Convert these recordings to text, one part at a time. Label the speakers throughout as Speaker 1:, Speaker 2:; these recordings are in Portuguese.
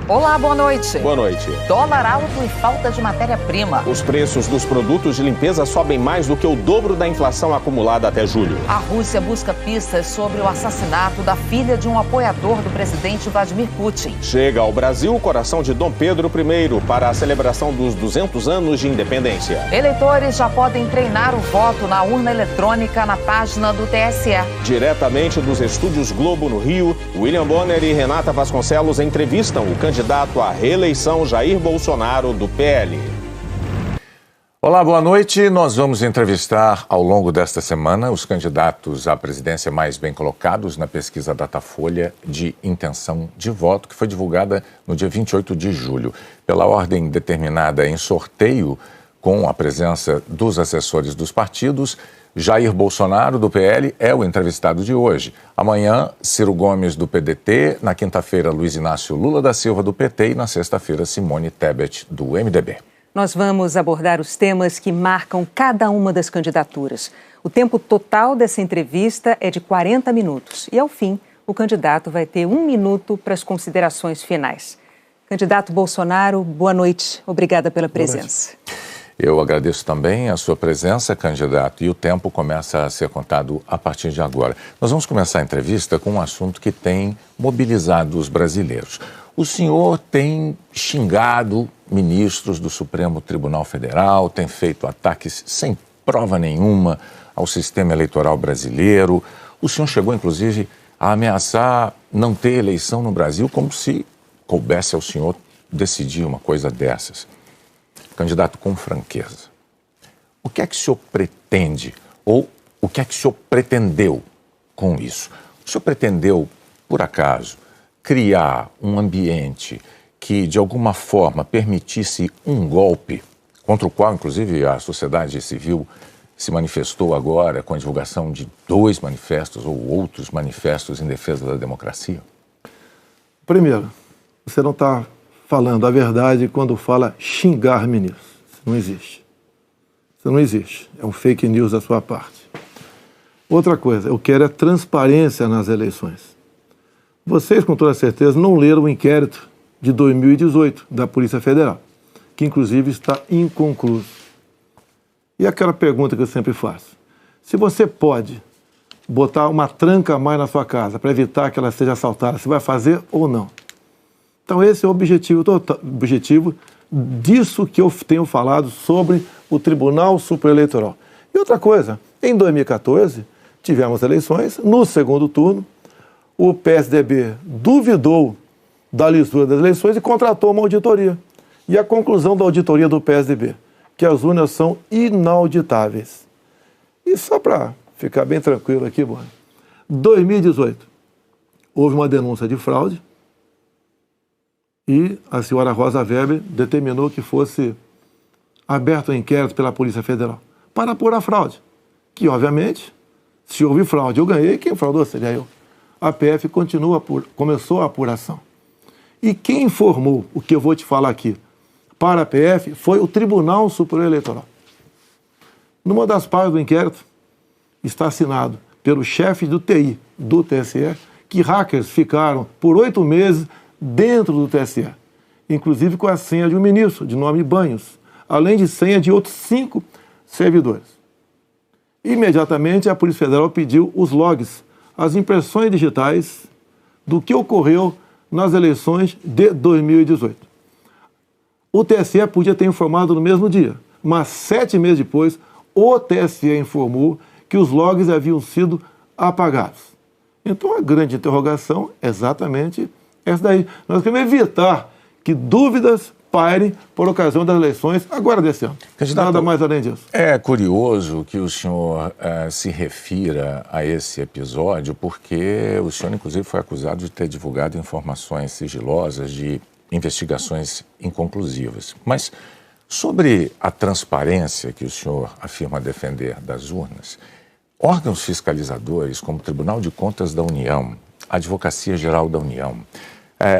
Speaker 1: Olá, boa noite.
Speaker 2: Boa noite.
Speaker 1: Dólar alto e falta de matéria-prima.
Speaker 2: Os preços dos produtos de limpeza sobem mais do que o dobro da inflação acumulada até julho.
Speaker 1: A Rússia busca pistas sobre o assassinato da filha de um apoiador do presidente Vladimir Putin.
Speaker 2: Chega ao Brasil o coração de Dom Pedro I para a celebração dos 200 anos de independência.
Speaker 1: Eleitores já podem treinar o voto na urna eletrônica na página do TSE.
Speaker 2: Diretamente dos estúdios Globo no Rio, William Bonner e Renata Vasconcelos entrevistam o candidato à reeleição Jair Bolsonaro, do PL.
Speaker 3: Olá, boa noite. Nós vamos entrevistar ao longo desta semana os candidatos à presidência mais bem colocados na pesquisa Datafolha de intenção de voto, que foi divulgada no dia 28 de julho. Pela ordem determinada em sorteio, com a presença dos assessores dos partidos, Jair Bolsonaro, do PL, é o entrevistado de hoje. Amanhã, Ciro Gomes, do PDT. Na quinta-feira, Luiz Inácio Lula da Silva, do PT. E na sexta-feira, Simone Tebet, do MDB.
Speaker 4: Nós vamos abordar os temas que marcam cada uma das candidaturas. O tempo total dessa entrevista é de 40 minutos. E, ao fim, o candidato vai ter 1 minuto para as considerações finais. Candidato Bolsonaro, boa noite. Obrigada pela presença.
Speaker 3: Eu agradeço também a sua presença, candidato, e o tempo começa a ser contado a partir de agora. Nós vamos começar a entrevista com um assunto que tem mobilizado os brasileiros. O senhor tem xingado ministros do Supremo Tribunal Federal, tem feito ataques sem prova nenhuma ao sistema eleitoral brasileiro. O senhor chegou, inclusive, a ameaçar não ter eleição no Brasil, como se coubesse ao senhor decidir uma coisa dessas. Candidato, com franqueza, o que é que o senhor pretende ou o que é que o senhor pretendeu com isso? O senhor pretendeu, por acaso, criar um ambiente que, de alguma forma, permitisse um golpe, contra o qual, inclusive, a sociedade civil se manifestou agora com a divulgação de 2 manifestos ou outros manifestos em defesa da democracia?
Speaker 5: Primeiro, você não está falando a verdade quando fala xingar ministros. Isso não existe. Isso não existe. É um fake news da sua parte. Outra coisa, eu quero é transparência nas eleições. Vocês, com toda certeza, não leram o inquérito de 2018 da Polícia Federal, que inclusive está inconcluso. E aquela pergunta que eu sempre faço: se você pode botar uma tranca a mais na sua casa para evitar que ela seja assaltada, você vai fazer ou não? Então esse é o objetivo disso que eu tenho falado sobre o Tribunal Superior Eleitoral. E outra coisa, em 2014 tivemos eleições, no segundo turno, o PSDB duvidou da lisura das eleições e contratou uma auditoria. E a conclusão da auditoria do PSDB, que as urnas são inauditáveis. E só para ficar bem tranquilo aqui, em 2018, houve uma denúncia de fraude, e a senhora Rosa Weber determinou que fosse aberto um inquérito pela Polícia Federal para apurar a fraude. Que, obviamente, se houve fraude, eu ganhei, quem fraudou seria eu. A PF começou a apuração. E quem informou o que eu vou te falar aqui para a PF foi o Tribunal Superior Eleitoral. Numa das partes do inquérito está assinado pelo chefe do TI do TSE que hackers ficaram por 8 meses dentro do TSE, inclusive com a senha de um ministro, de nome Banhos, além de senha de outros 5 servidores. Imediatamente, a Polícia Federal pediu os logs, as impressões digitais do que ocorreu nas eleições de 2018. O TSE podia ter informado no mesmo dia, mas 7 meses depois, o TSE informou que os logs haviam sido apagados. Então, a grande interrogação é exatamente essa daí. Nós queremos evitar que dúvidas pairem por ocasião das eleições agora desse ano.
Speaker 3: Candidato,
Speaker 5: nada mais além disso.
Speaker 3: É curioso que o senhor se refira a esse episódio, porque o senhor, inclusive, foi acusado de ter divulgado informações sigilosas de investigações inconclusivas. Mas sobre a transparência que o senhor afirma defender das urnas, órgãos fiscalizadores como o Tribunal de Contas da União, a Advocacia Geral da União,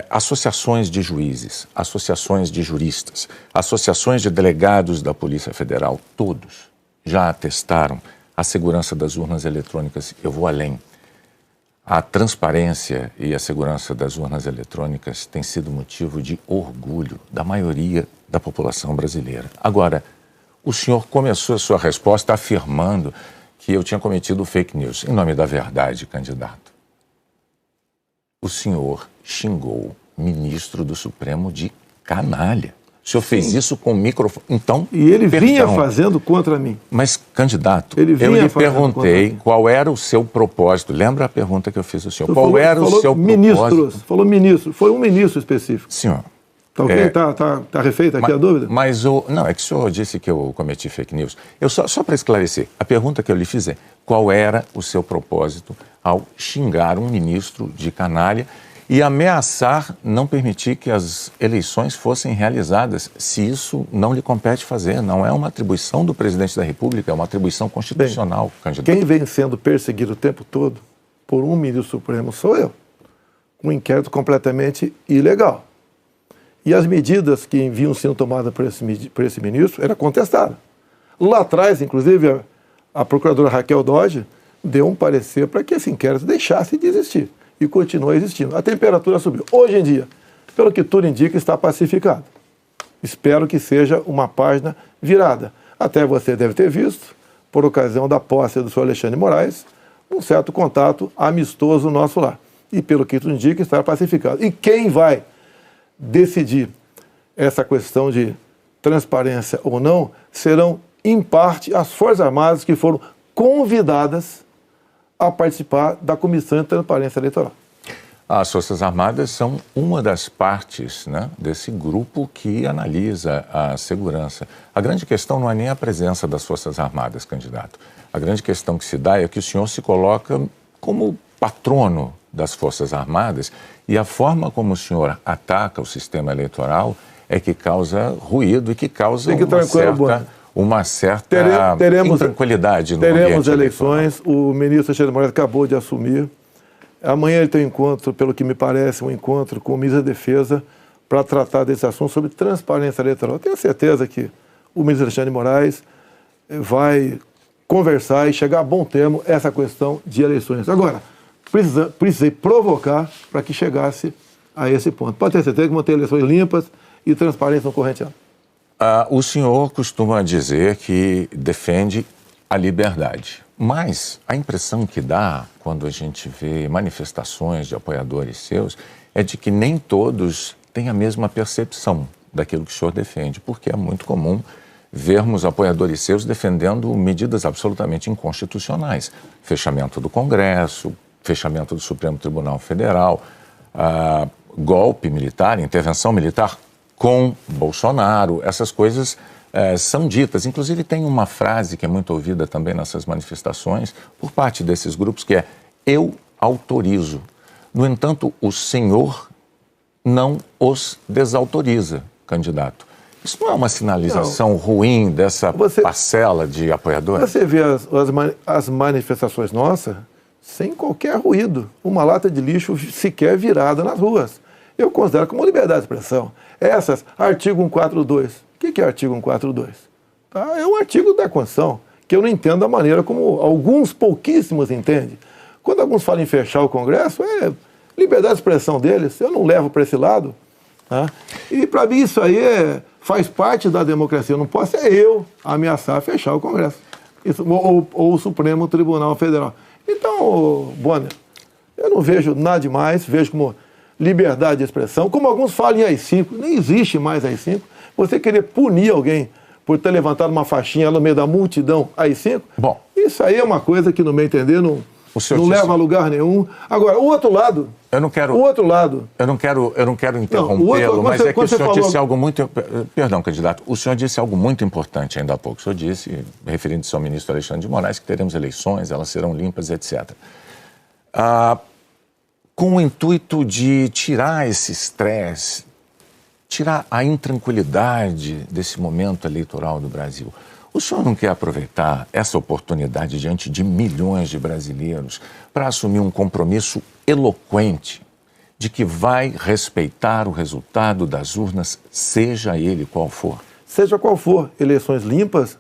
Speaker 3: associações de juízes, associações de juristas, associações de delegados da Polícia Federal, todos já atestaram a segurança das urnas eletrônicas. Eu vou além. A transparência e a segurança das urnas eletrônicas tem sido motivo de orgulho da maioria da população brasileira. Agora, o senhor começou a sua resposta afirmando que eu tinha cometido fake news. Em nome da verdade, candidato, o senhor xingou o ministro do Supremo de canalha. O senhor fez isso com o microfone. Então,
Speaker 5: e ele vinha fazendo contra mim.
Speaker 3: Mas, candidato, eu lhe perguntei qual era o seu propósito. Lembra a pergunta que eu fiz ao senhor? Qual era o seu propósito?
Speaker 5: Falou ministro. Foi um ministro específico.
Speaker 3: Senhor.
Speaker 5: Tá ok? Tá refeita aqui a dúvida?
Speaker 3: Mas não, é que o senhor disse que eu cometi fake news. Só para esclarecer, a pergunta que eu lhe fiz é: qual era o seu propósito ao xingar um ministro de canalha e ameaçar não permitir que as eleições fossem realizadas, se isso não lhe compete fazer? Não é uma atribuição do presidente da República, é uma atribuição constitucional, candidato.
Speaker 5: Quem vem sendo perseguido o tempo todo por um ministro supremo sou eu. Um inquérito completamente ilegal. E as medidas que vinham sendo tomadas por esse ministro eram contestadas. Lá atrás, inclusive, a procuradora Raquel Dodge deu um parecer para que esse inquérito deixasse de existir. E continua existindo. A temperatura subiu. Hoje em dia, pelo que tudo indica, está pacificado. Espero que seja uma página virada. Até você deve ter visto, por ocasião da posse do senhor Alexandre de Moraes, um certo contato amistoso nosso lá. E pelo que tudo indica, está pacificado. E quem vai decidir essa questão de transparência ou não serão, em parte, as Forças Armadas que foram convidadas a participar da Comissão de Transparência Eleitoral.
Speaker 3: As Forças Armadas são uma das partes, né, desse grupo que analisa a segurança. A grande questão não é nem a presença das Forças Armadas, candidato. A grande questão que se dá é que o senhor se coloca como patrono das Forças Armadas e a forma como o senhor ataca o sistema eleitoral é que causa ruído e que causa uma certa intranquilidade no ambiente eleitoral.
Speaker 5: Teremos eleições, o ministro Alexandre de Moraes acabou de assumir. Amanhã ele tem um encontro, pelo que me parece, um encontro com o ministro da Defesa para tratar desse assunto sobre transparência eleitoral. Eu tenho certeza que o ministro Alexandre de Moraes vai conversar e chegar a bom termo essa questão de eleições. Agora, precisei provocar para que chegasse a esse ponto. Pode ter certeza que vão ter eleições limpas e transparência no corrente ano.
Speaker 3: O senhor costuma dizer que defende a liberdade, mas a impressão que dá quando a gente vê manifestações de apoiadores seus é de que nem todos têm a mesma percepção daquilo que o senhor defende, porque é muito comum vermos apoiadores seus defendendo medidas absolutamente inconstitucionais. Fechamento do Congresso, fechamento do Supremo Tribunal Federal, golpe militar, intervenção militar com Bolsonaro, essas coisas são ditas. Inclusive tem uma frase que é muito ouvida também nessas manifestações por parte desses grupos que é: eu autorizo. No entanto, o senhor não os desautoriza, candidato. Isso não é uma sinalização ruim dessa parcela de apoiadores?
Speaker 5: Você vê as manifestações nossas sem qualquer ruído, uma lata de lixo sequer virada nas ruas. Eu considero como liberdade de expressão. Essas, artigo 142. O que é artigo 142? É um artigo da Constituição, que eu não entendo da maneira como alguns pouquíssimos entendem. Quando alguns falam em fechar o Congresso, é liberdade de expressão deles, eu não levo para esse lado. Tá? E para mim isso aí faz parte da democracia. Não posso eu ameaçar fechar o Congresso. Ou o Supremo Tribunal Federal. Então, Bonner, eu não vejo nada demais, vejo como liberdade de expressão, como alguns falam em AI-5, nem existe mais AI-5. Você querer punir alguém por ter levantado uma faixinha no meio da multidão AI-5,
Speaker 3: bom,
Speaker 5: isso aí é uma coisa que, no meu entender, não leva a lugar nenhum. Agora, o outro lado... Eu não quero
Speaker 3: interrompê-lo, mas é que o senhor disse algo muito... Perdão, candidato. O senhor disse algo muito importante ainda há pouco. O senhor disse, referindo-se ao ministro Alexandre de Moraes, que teremos eleições, elas serão limpas, etc. Com o intuito de tirar esse estresse, tirar a intranquilidade desse momento eleitoral do Brasil, o senhor não quer aproveitar essa oportunidade diante de milhões de brasileiros para assumir um compromisso eloquente de que vai respeitar o resultado das urnas, seja ele qual for?
Speaker 5: Seja qual for, eleições limpas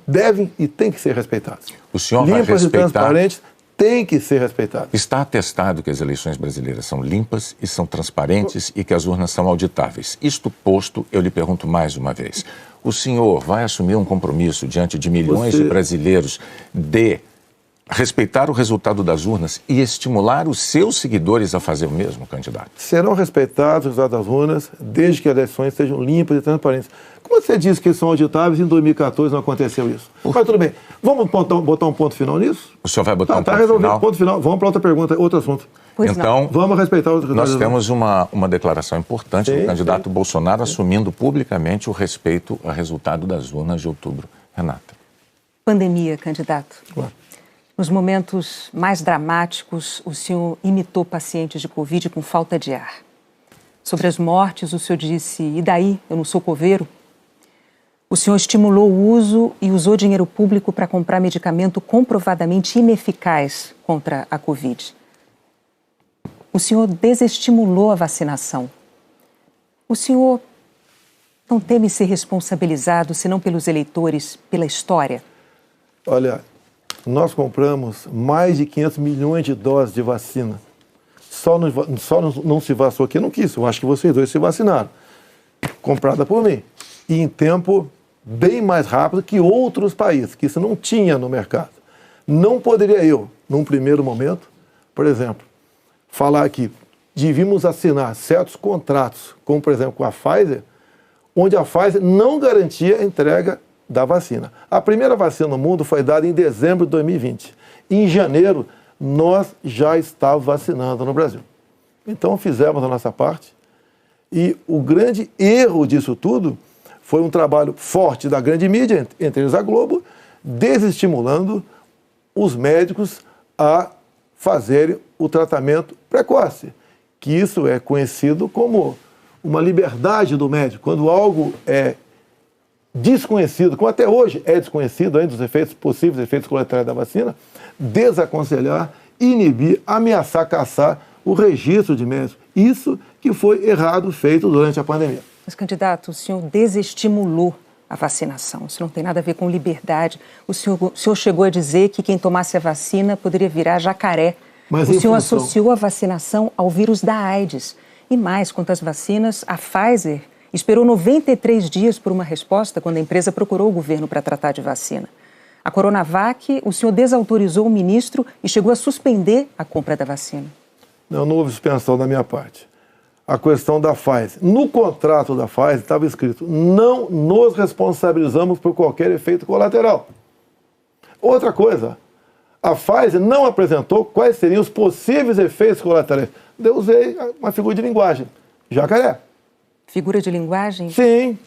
Speaker 5: devem e têm que ser respeitadas.
Speaker 3: O senhor
Speaker 5: limpas
Speaker 3: vai respeitar...
Speaker 5: e transparentes tem que ser respeitado.
Speaker 3: Está atestado que as eleições brasileiras são limpas e são transparentes e que as urnas são auditáveis. Isto posto, eu lhe pergunto mais uma vez. O senhor vai assumir um compromisso diante de milhões de brasileiros de respeitar o resultado das urnas e estimular os seus seguidores a fazer o mesmo, candidato?
Speaker 5: Serão respeitados os resultados das urnas desde que as eleições sejam limpas e transparentes. Como você disse que são auditáveis, em 2014 não aconteceu isso. Mas tudo bem. Vamos botar um ponto final nisso?
Speaker 3: O senhor vai botar um
Speaker 5: ponto
Speaker 3: ponto final?
Speaker 5: Ponto final. Vamos para outra pergunta, outro assunto.
Speaker 4: Pois
Speaker 3: então,
Speaker 4: não.
Speaker 5: Vamos respeitar os resultados.
Speaker 3: Nós temos uma declaração importante do candidato Bolsonaro assumindo publicamente o respeito ao resultado das urnas de outubro. Renata.
Speaker 4: Pandemia, candidato.
Speaker 5: Claro.
Speaker 4: Nos momentos mais dramáticos, o senhor imitou pacientes de Covid com falta de ar. Sobre as mortes, o senhor disse, e daí, eu não sou coveiro? O senhor estimulou o uso e usou dinheiro público para comprar medicamento comprovadamente ineficaz contra a Covid. O senhor desestimulou a vacinação. O senhor não teme ser responsabilizado, senão pelos eleitores, pela história?
Speaker 5: Olha, nós compramos mais de 500 milhões de doses de vacina. Só não se vacinou aqui, eu não quis. Eu acho que vocês dois se vacinaram. Comprada por mim. E em tempo bem mais rápido que outros países, que isso não tinha no mercado. Não poderia eu, num primeiro momento, por exemplo, falar que devíamos assinar certos contratos, como por exemplo com a Pfizer, onde a Pfizer não garantia a entrega da vacina. A primeira vacina no mundo foi dada em dezembro de 2020. Em janeiro, nós já estávamos vacinando no Brasil. Então, fizemos a nossa parte. E o grande erro disso tudo foi um trabalho forte da grande mídia, entre eles a Globo, desestimulando os médicos a fazerem o tratamento precoce, que isso é conhecido como uma liberdade do médico. Quando algo é desconhecido, como até hoje é desconhecido ainda os efeitos possíveis, efeitos colaterais da vacina, desaconselhar, inibir, ameaçar, caçar o registro de médicos. Isso que foi errado feito durante a pandemia.
Speaker 4: Mas, candidato, o senhor desestimulou a vacinação. Isso não tem nada a ver com liberdade. O senhor chegou a dizer que quem tomasse a vacina poderia virar jacaré.
Speaker 5: Mas
Speaker 4: o senhor associou a vacinação ao vírus da AIDS. E mais, quanto às vacinas, a Pfizer esperou 93 dias por uma resposta quando a empresa procurou o governo para tratar de vacina. A Coronavac, o senhor desautorizou o ministro e chegou a suspender a compra da vacina.
Speaker 5: Não houve suspensão da minha parte. A questão da Pfizer. No contrato da Pfizer estava escrito: não nos responsabilizamos por qualquer efeito colateral. Outra coisa, a Pfizer não apresentou quais seriam os possíveis efeitos colaterais. Eu usei uma figura de linguagem: jacaré.
Speaker 4: Figura de linguagem?
Speaker 5: Sim.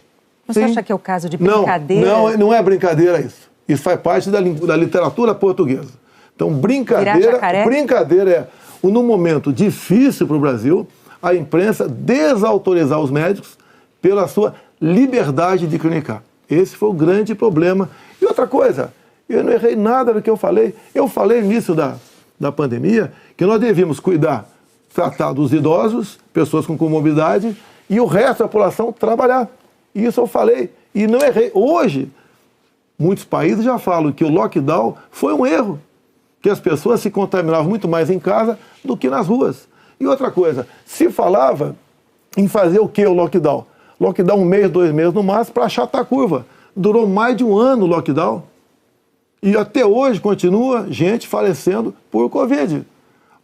Speaker 4: Mas você acha que é o caso de brincadeira?
Speaker 5: Não é brincadeira isso. Isso faz parte da literatura portuguesa. Então, brincadeira é, num momento difícil para o Brasil, a imprensa desautorizar os médicos pela sua liberdade de clinicar. Esse foi o grande problema. E outra coisa, eu não errei nada do que eu falei. Eu falei no início da pandemia que nós devíamos tratar dos idosos, pessoas com comorbidade, e o resto da população trabalhar. Isso eu falei e não errei. Hoje, muitos países já falam que o lockdown foi um erro, que as pessoas se contaminavam muito mais em casa do que nas ruas. E outra coisa, se falava em fazer o que o lockdown? Lockdown 1 mês, 2 meses no máximo para achatar a curva. Durou mais de 1 ano o lockdown. E até hoje continua gente falecendo por Covid.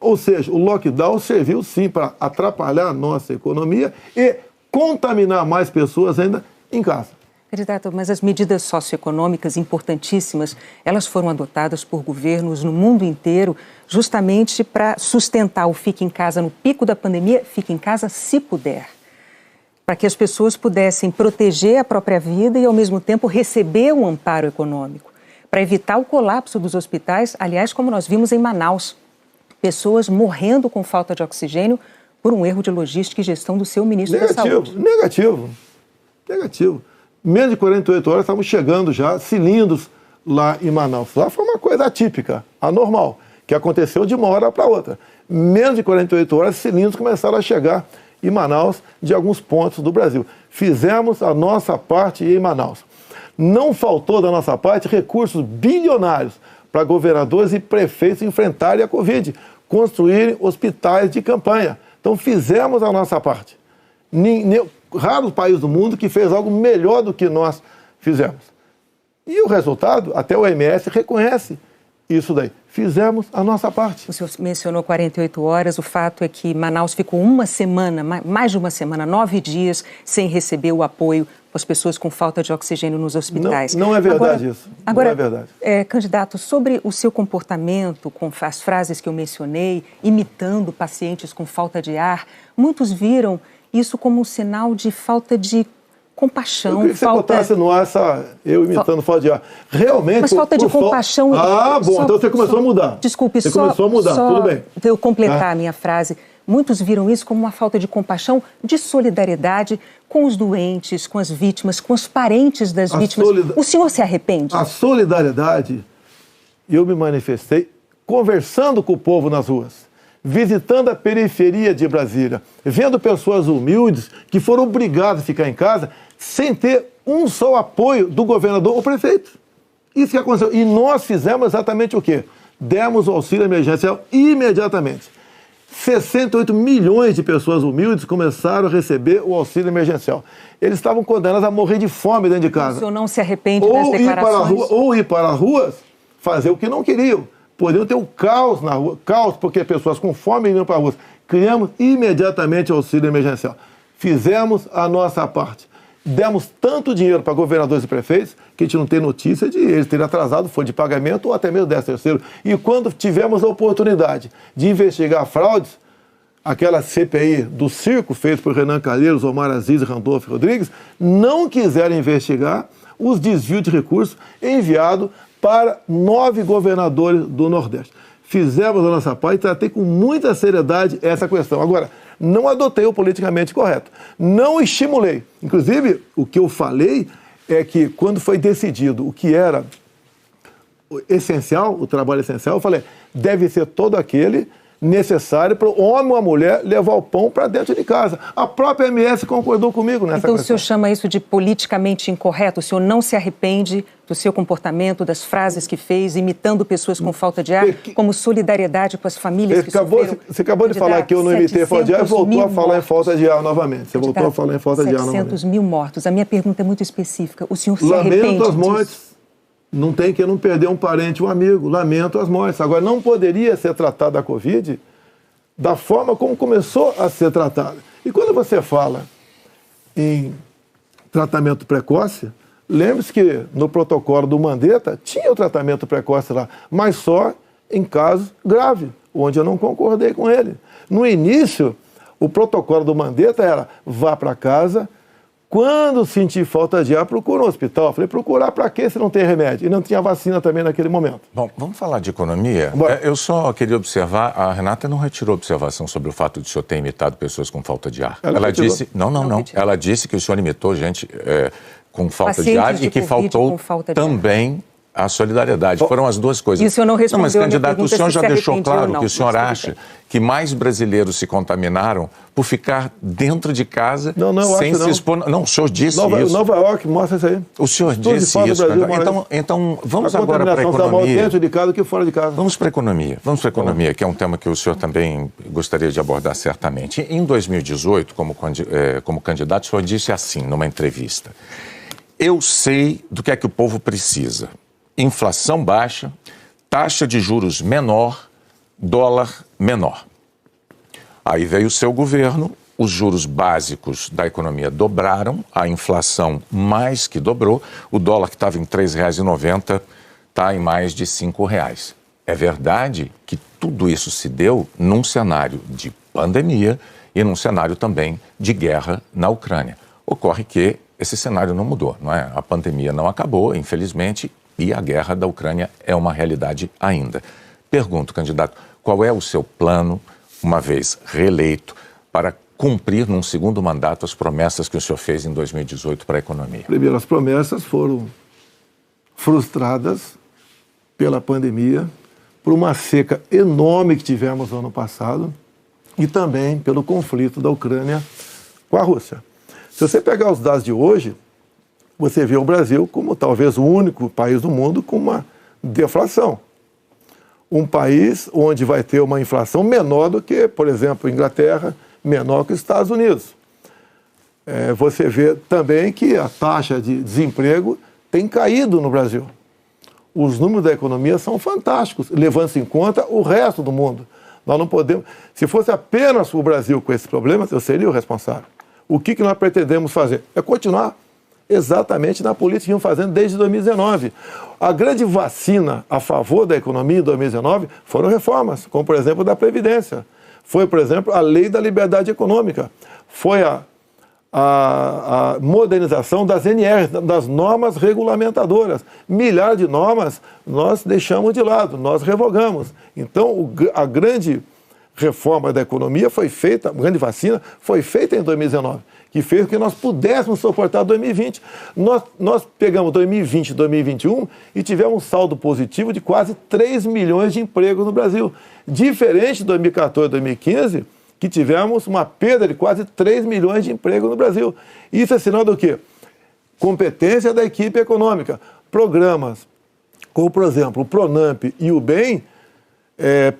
Speaker 5: Ou seja, o lockdown serviu sim para atrapalhar a nossa economia e contaminar mais pessoas ainda em casa.
Speaker 4: Candidato, mas as medidas socioeconômicas importantíssimas, elas foram adotadas por governos no mundo inteiro justamente para sustentar o fique em casa no pico da pandemia, fique em casa se puder. Para que as pessoas pudessem proteger a própria vida e, ao mesmo tempo, receber um amparo econômico. Para evitar o colapso dos hospitais, aliás, como nós vimos em Manaus. Pessoas morrendo com falta de oxigênio por um erro de logística e gestão do seu ministro da Saúde.
Speaker 5: Negativo. Menos de 48 horas estavam chegando já cilindros lá em Manaus. Lá foi uma coisa atípica, anormal, que aconteceu de uma hora para outra. Menos de 48 horas, cilindros começaram a chegar em Manaus de alguns pontos do Brasil. Fizemos a nossa parte em Manaus. Não faltou da nossa parte recursos bilionários para governadores e prefeitos enfrentarem a Covid, construírem hospitais de campanha. Então fizemos a nossa parte. Raro país do mundo que fez algo melhor do que nós fizemos. E o resultado, até o OMS reconhece isso daí. Fizemos a nossa parte.
Speaker 4: O senhor mencionou 48 horas, o fato é que Manaus ficou uma semana, mais de uma semana, 9 dias, sem receber o apoio das pessoas com falta de oxigênio nos hospitais.
Speaker 5: Não é verdade isso.
Speaker 4: Agora,
Speaker 5: não é verdade.
Speaker 4: Candidato, sobre o seu comportamento, com as frases que eu mencionei, imitando pacientes com falta de ar, muitos viram isso como um sinal de falta de compaixão.
Speaker 5: Eu queria que você botasse no ar eu imitando falta de ar. Realmente...
Speaker 4: Mas falta de compaixão...
Speaker 5: Bom, então você começou a mudar.
Speaker 4: Desculpe,
Speaker 5: você começou a mudar, tudo bem.
Speaker 4: Eu completar a minha frase. Muitos viram isso como uma falta de compaixão, de solidariedade com os doentes, com as vítimas, com os parentes das vítimas. O senhor se arrepende?
Speaker 5: A solidariedade, eu me manifestei conversando com o povo nas ruas, visitando a periferia de Brasília, vendo pessoas humildes que foram obrigadas a ficar em casa sem ter um só apoio do governador ou prefeito. Isso que aconteceu. E nós fizemos exatamente o quê? Demos o auxílio emergencial imediatamente. 68 milhões de pessoas humildes começaram a receber o auxílio emergencial. Eles estavam condenados a morrer de fome dentro de casa.
Speaker 4: O senhor não se arrepende das declarações?
Speaker 5: Ou ir para as ruas, fazer o que não queriam. Poderiam ter um caos na rua, caos porque pessoas com fome iam para a rua. Criamos imediatamente o auxílio emergencial. Fizemos a nossa parte. Demos tanto dinheiro para governadores e prefeitos que a gente não tem notícia de eles terem atrasado folha de pagamento ou até mesmo 13º. E quando tivemos a oportunidade de investigar fraudes, aquela CPI do circo feita por Renan Calheiros, Omar Aziz e Randolfo Rodrigues, não quiseram investigar os desvios de recursos enviados para 9 governadores do Nordeste. Fizemos a nossa parte e tratei com muita seriedade essa questão. Agora, não adotei o politicamente correto. Não estimulei. Inclusive, o que eu falei é que quando foi decidido o que era essencial, o trabalho essencial, eu falei, deve ser todo aquele necessário para o homem ou a mulher levar o pão para dentro de casa. A própria MS concordou comigo nessa questão.
Speaker 4: Então o senhor chama isso de politicamente incorreto? O senhor não se arrepende do seu comportamento, das frases que fez, imitando pessoas com falta de ar, como solidariedade com as famílias que sofreram?
Speaker 5: Você acabou de falar que eu não imitei falta de ar e voltou a falar em falta de ar novamente. Você voltou a falar em falta de ar novamente.
Speaker 4: 700 mil mortos. A minha pergunta é muito específica. O senhor se arrepende
Speaker 5: Lamento as
Speaker 4: disso?
Speaker 5: mortes. Não tem que não perder um parente, um amigo. Lamento as mortes. Agora, não poderia ser tratada a Covid da forma como começou a ser tratada. E quando você fala em tratamento precoce, lembre-se que no protocolo do Mandetta tinha o tratamento precoce lá, mas só em casos graves, onde eu não concordei com ele. No início, o protocolo do Mandetta era vá para casa, quando sentir falta de ar, procura um hospital. Eu falei, procurar para quê se não tem remédio? E não tinha vacina também naquele momento.
Speaker 3: Bom, vamos falar de economia? Eu só queria observar, a Renata não retirou observação sobre o fato de o senhor ter imitado pessoas com falta de ar. Ela disse... Não. Ela disse que o senhor imitou gente com falta de ar e que faltou também a solidariedade. Foram as duas coisas.
Speaker 4: E o senhor não respondeu
Speaker 3: mas, candidato, o senhor já deixou claro
Speaker 4: não,
Speaker 3: que o senhor acha que mais brasileiros se contaminaram por ficar dentro de casa sem se expor... Não, o senhor disse isso.
Speaker 5: Nova York, mostra isso aí.
Speaker 3: O senhor disse isso. Então, vamos agora para a economia.
Speaker 5: Dentro de casa do que fora de casa.
Speaker 3: Vamos para a economia, que é um tema que o senhor também gostaria de abordar certamente. Em 2018, como candidato, o senhor disse assim, numa entrevista: eu sei do que é que o povo precisa. Inflação baixa, taxa de juros menor, dólar menor. Aí veio o seu governo, os juros básicos da economia dobraram, a inflação mais que dobrou, o dólar que estava em R$ 3,90 está em mais de R$ 5,00. É verdade que tudo isso se deu num cenário de pandemia e num cenário também de guerra na Ucrânia. Ocorre que esse cenário não mudou, não é? A pandemia não acabou, infelizmente, e a guerra da Ucrânia é uma realidade ainda. Pergunto, candidato, qual é o seu plano, uma vez reeleito, para cumprir num segundo mandato as promessas que o senhor fez em 2018 para a economia?
Speaker 5: Primeiro, as promessas foram frustradas pela pandemia, por uma seca enorme que tivemos no ano passado e também pelo conflito da Ucrânia com a Rússia. Se você pegar os dados de hoje, você vê o Brasil como talvez o único país do mundo com uma deflação. um país onde vai ter uma inflação menor do que, por exemplo, Inglaterra, menor que os Estados Unidos. Você vê também que a taxa de desemprego tem caído no Brasil. Os números da economia são fantásticos, levando-se em conta o resto do mundo. Nós não podemos... Se fosse apenas o Brasil com esses problemas, eu seria o responsável. O que nós pretendemos fazer? É continuar exatamente na política que vimos fazendo desde 2019. A grande vacina a favor da economia em 2019 foram reformas, como, por exemplo, da Previdência. Foi, por exemplo, a Lei da Liberdade Econômica. Foi a modernização das NRs, das normas regulamentadoras. Milhares de normas nós deixamos de lado, nós revogamos. Então, a grande reforma da economia foi feita, a grande vacina foi feita em 2019, que fez com que nós pudéssemos suportar 2020. Nós pegamos 2020 e 2021 e tivemos um saldo positivo de quase 3 milhões de empregos no Brasil. Diferente de 2014 e 2015, que tivemos uma perda de quase 3 milhões de empregos no Brasil. Isso é sinal do quê? Competência da equipe econômica. Programas como, por exemplo, o Pronamp e o BEM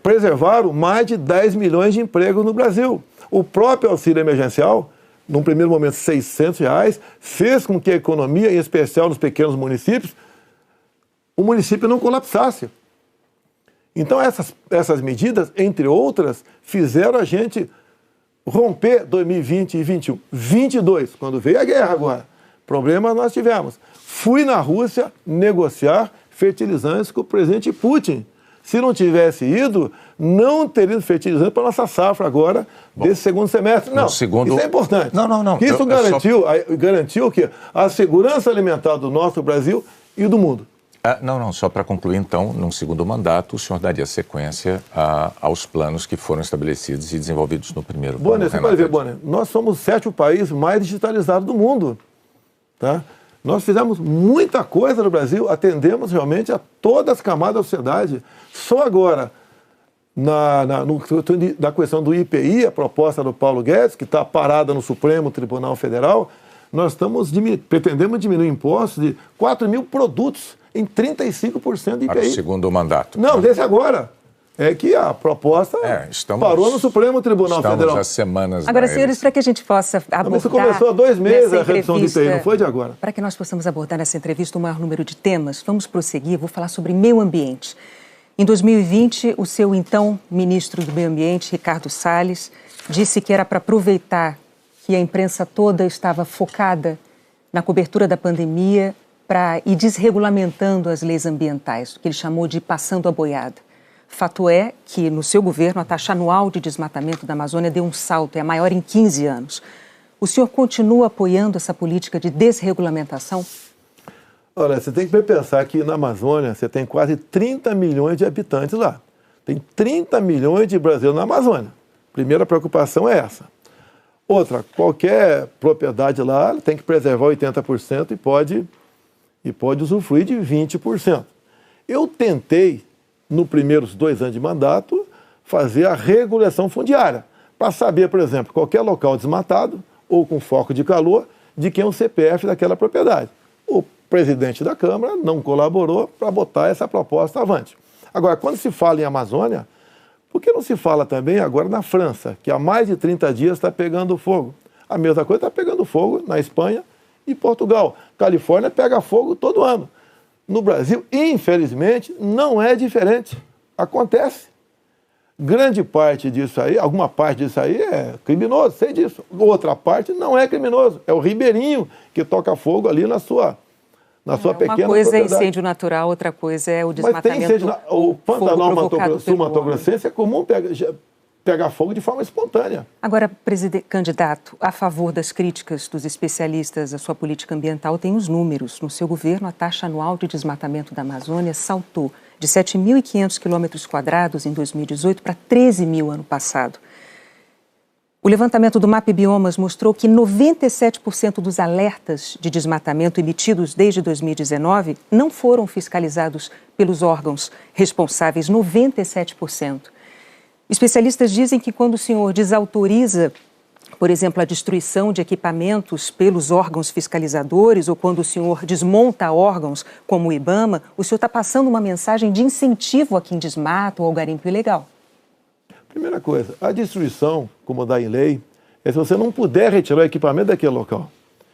Speaker 5: preservaram mais de 10 milhões de empregos no Brasil. O próprio auxílio emergencial, num primeiro momento R$600, fez com que a economia, em especial nos pequenos municípios, o município não colapsasse. Então essas medidas, entre outras, fizeram a gente romper 2020 e 2021. 22, quando veio a guerra agora, problemas nós tivemos. Fui na Rússia negociar fertilizantes com o presidente Putin. Se não tivesse ido, não teria fertilizante para a nossa safra agora, desse segundo semestre. Não, isso é importante.
Speaker 3: Não.
Speaker 5: Isso garantiu o quê? A segurança alimentar do nosso Brasil e do mundo.
Speaker 3: Só para concluir, então, num segundo mandato, o senhor daria sequência aos planos que foram estabelecidos e desenvolvidos no primeiro plano.
Speaker 5: Bonner, você pode ver, Bonner, nós somos o 7º país mais digitalizado do mundo. Tá? Nós fizemos muita coisa no Brasil, atendemos realmente a todas as camadas da sociedade. Só agora, na questão do IPI, a proposta do Paulo Guedes, que está parada no Supremo Tribunal Federal, nós pretendemos diminuir impostos de 4 mil produtos em 35% de IPI.
Speaker 3: Para o segundo mandato.
Speaker 5: Não, desse agora. É que a proposta parou no Supremo Tribunal Federal.
Speaker 3: Estamos há semanas.
Speaker 4: Agora, senhores, para que a gente possa abordar...
Speaker 5: Isso começou há 2 meses a redução de IPI, não foi de agora.
Speaker 4: Para que nós possamos abordar nessa entrevista o maior número de temas, vamos prosseguir, vou falar sobre meio ambiente. Em 2020, o seu então ministro do Meio Ambiente, Ricardo Salles, disse que era para aproveitar que a imprensa toda estava focada na cobertura da pandemia para ir desregulamentando as leis ambientais, o que ele chamou de passando a boiada. Fato é que, no seu governo, a taxa anual de desmatamento da Amazônia deu um salto, é a maior em 15 anos. O senhor continua apoiando essa política de desregulamentação?
Speaker 5: Olha, você tem que pensar que na Amazônia você tem quase 30 milhões de habitantes lá. Tem 30 milhões de brasileiros na Amazônia. Primeira preocupação é essa. Outra, qualquer propriedade lá tem que preservar 80% e pode usufruir de 20%. Eu tentei, nos primeiros 2 anos de mandato, fazer a regulação fundiária, para saber, por exemplo, qualquer local desmatado ou com foco de calor, de quem é o CPF daquela propriedade. O presidente da Câmara não colaborou para botar essa proposta avante. Agora, quando se fala em Amazônia, por que não se fala também agora na França, que há mais de 30 dias está pegando fogo? A mesma coisa está pegando fogo na Espanha e Portugal. Califórnia pega fogo todo ano. No Brasil, infelizmente, não é diferente. Acontece. Grande parte disso aí, alguma parte disso aí é criminoso, sei disso. Outra parte não é criminoso. É o ribeirinho que toca fogo ali na sua pequena
Speaker 4: Uma coisa
Speaker 5: propriedade.
Speaker 4: é incêndio natural, outra coisa é o desmatamento.
Speaker 5: Mas tem incêndio, o Pantanal sul-mato-grossense é comum pegar fogo de forma espontânea.
Speaker 4: Agora, candidato, a favor das críticas dos especialistas à sua política ambiental, tem os números. No seu governo, a taxa anual de desmatamento da Amazônia saltou de 7.500 km² em 2018 para 13 mil ano passado. O levantamento do MAP Biomas mostrou que 97% dos alertas de desmatamento emitidos desde 2019 não foram fiscalizados pelos órgãos responsáveis, 97%. Especialistas dizem que quando o senhor desautoriza por exemplo, a destruição de equipamentos pelos órgãos fiscalizadores ou quando o senhor desmonta órgãos como o IBAMA, o senhor está passando uma mensagem de incentivo a quem desmata ou ao garimpo ilegal?
Speaker 5: Primeira coisa, a destruição, como dá em lei, é se você não puder retirar o equipamento daquele local.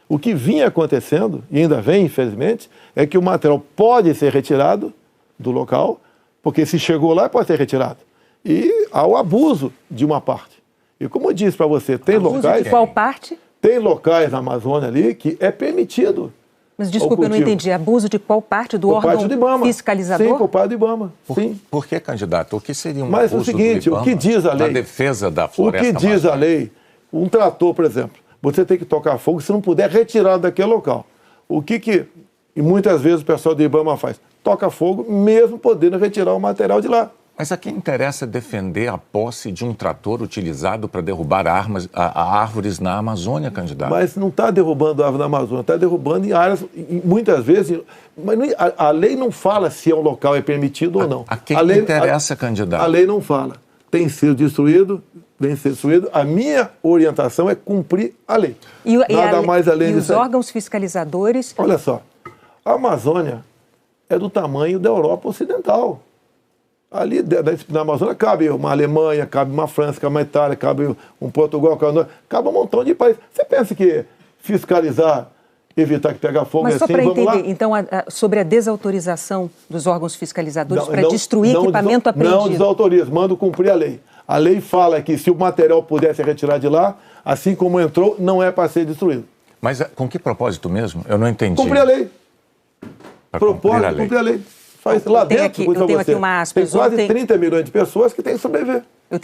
Speaker 5: O que vinha acontecendo, e ainda vem, infelizmente, é que o material pode ser retirado do local, porque se chegou lá, pode ser retirado. E há o abuso de uma parte. E como eu disse para você, tem
Speaker 4: abuso
Speaker 5: locais...
Speaker 4: de qual parte?
Speaker 5: Tem locais na Amazônia ali que é permitido.
Speaker 4: Mas desculpa, eu não entendi. Abuso de qual parte do órgão fiscalizador?
Speaker 5: Sim, por parte do IBAMA. Sim.
Speaker 3: Por que, candidato? O que seria um
Speaker 5: Mas
Speaker 3: abuso
Speaker 5: o seguinte,
Speaker 3: do IBAMA,
Speaker 5: o que diz a lei?
Speaker 3: na defesa da floresta
Speaker 5: O que diz a lei? Um trator, por exemplo, você tem que tocar fogo se não puder retirar daquele local. E muitas vezes o pessoal do IBAMA faz? Toca fogo mesmo podendo retirar o material de lá.
Speaker 3: Mas a quem interessa defender a posse de um trator utilizado para derrubar árvores na Amazônia, candidato?
Speaker 5: Mas não está derrubando árvore na Amazônia, está derrubando em áreas, muitas vezes... Mas a lei não fala se o local é permitido ou não.
Speaker 3: A quem
Speaker 5: lei,
Speaker 3: interessa, candidato?
Speaker 5: A lei não fala. Tem sido destruído, vem ser destruído. A minha orientação é cumprir a lei. Nada mais além disso.
Speaker 4: E os órgãos fiscalizadores...
Speaker 5: Olha só, a Amazônia é do tamanho da Europa Ocidental. Ali na Amazônia cabe uma Alemanha, cabe uma França, cabe uma Itália, cabe um Portugal, cabe um montão de países. Você pensa que fiscalizar, evitar que pegue fogo
Speaker 4: mas
Speaker 5: é
Speaker 4: só
Speaker 5: assim,
Speaker 4: para
Speaker 5: vamos
Speaker 4: entender,
Speaker 5: lá?
Speaker 4: então, sobre a desautorização dos órgãos fiscalizadores para destruir equipamento apreendido?
Speaker 5: Não desautoriza, mando cumprir a lei. A lei fala que se o material pudesse retirar de lá, assim como entrou, não é para ser destruído.
Speaker 3: Mas com que propósito mesmo? Eu não entendi.
Speaker 5: Cumprir a lei.
Speaker 3: Cumprir a lei.
Speaker 5: Faz lá dentro,
Speaker 4: eu tenho aqui uma aspas.
Speaker 5: Tem quase 30 milhões de pessoas que têm que sobreviver.
Speaker 4: Eu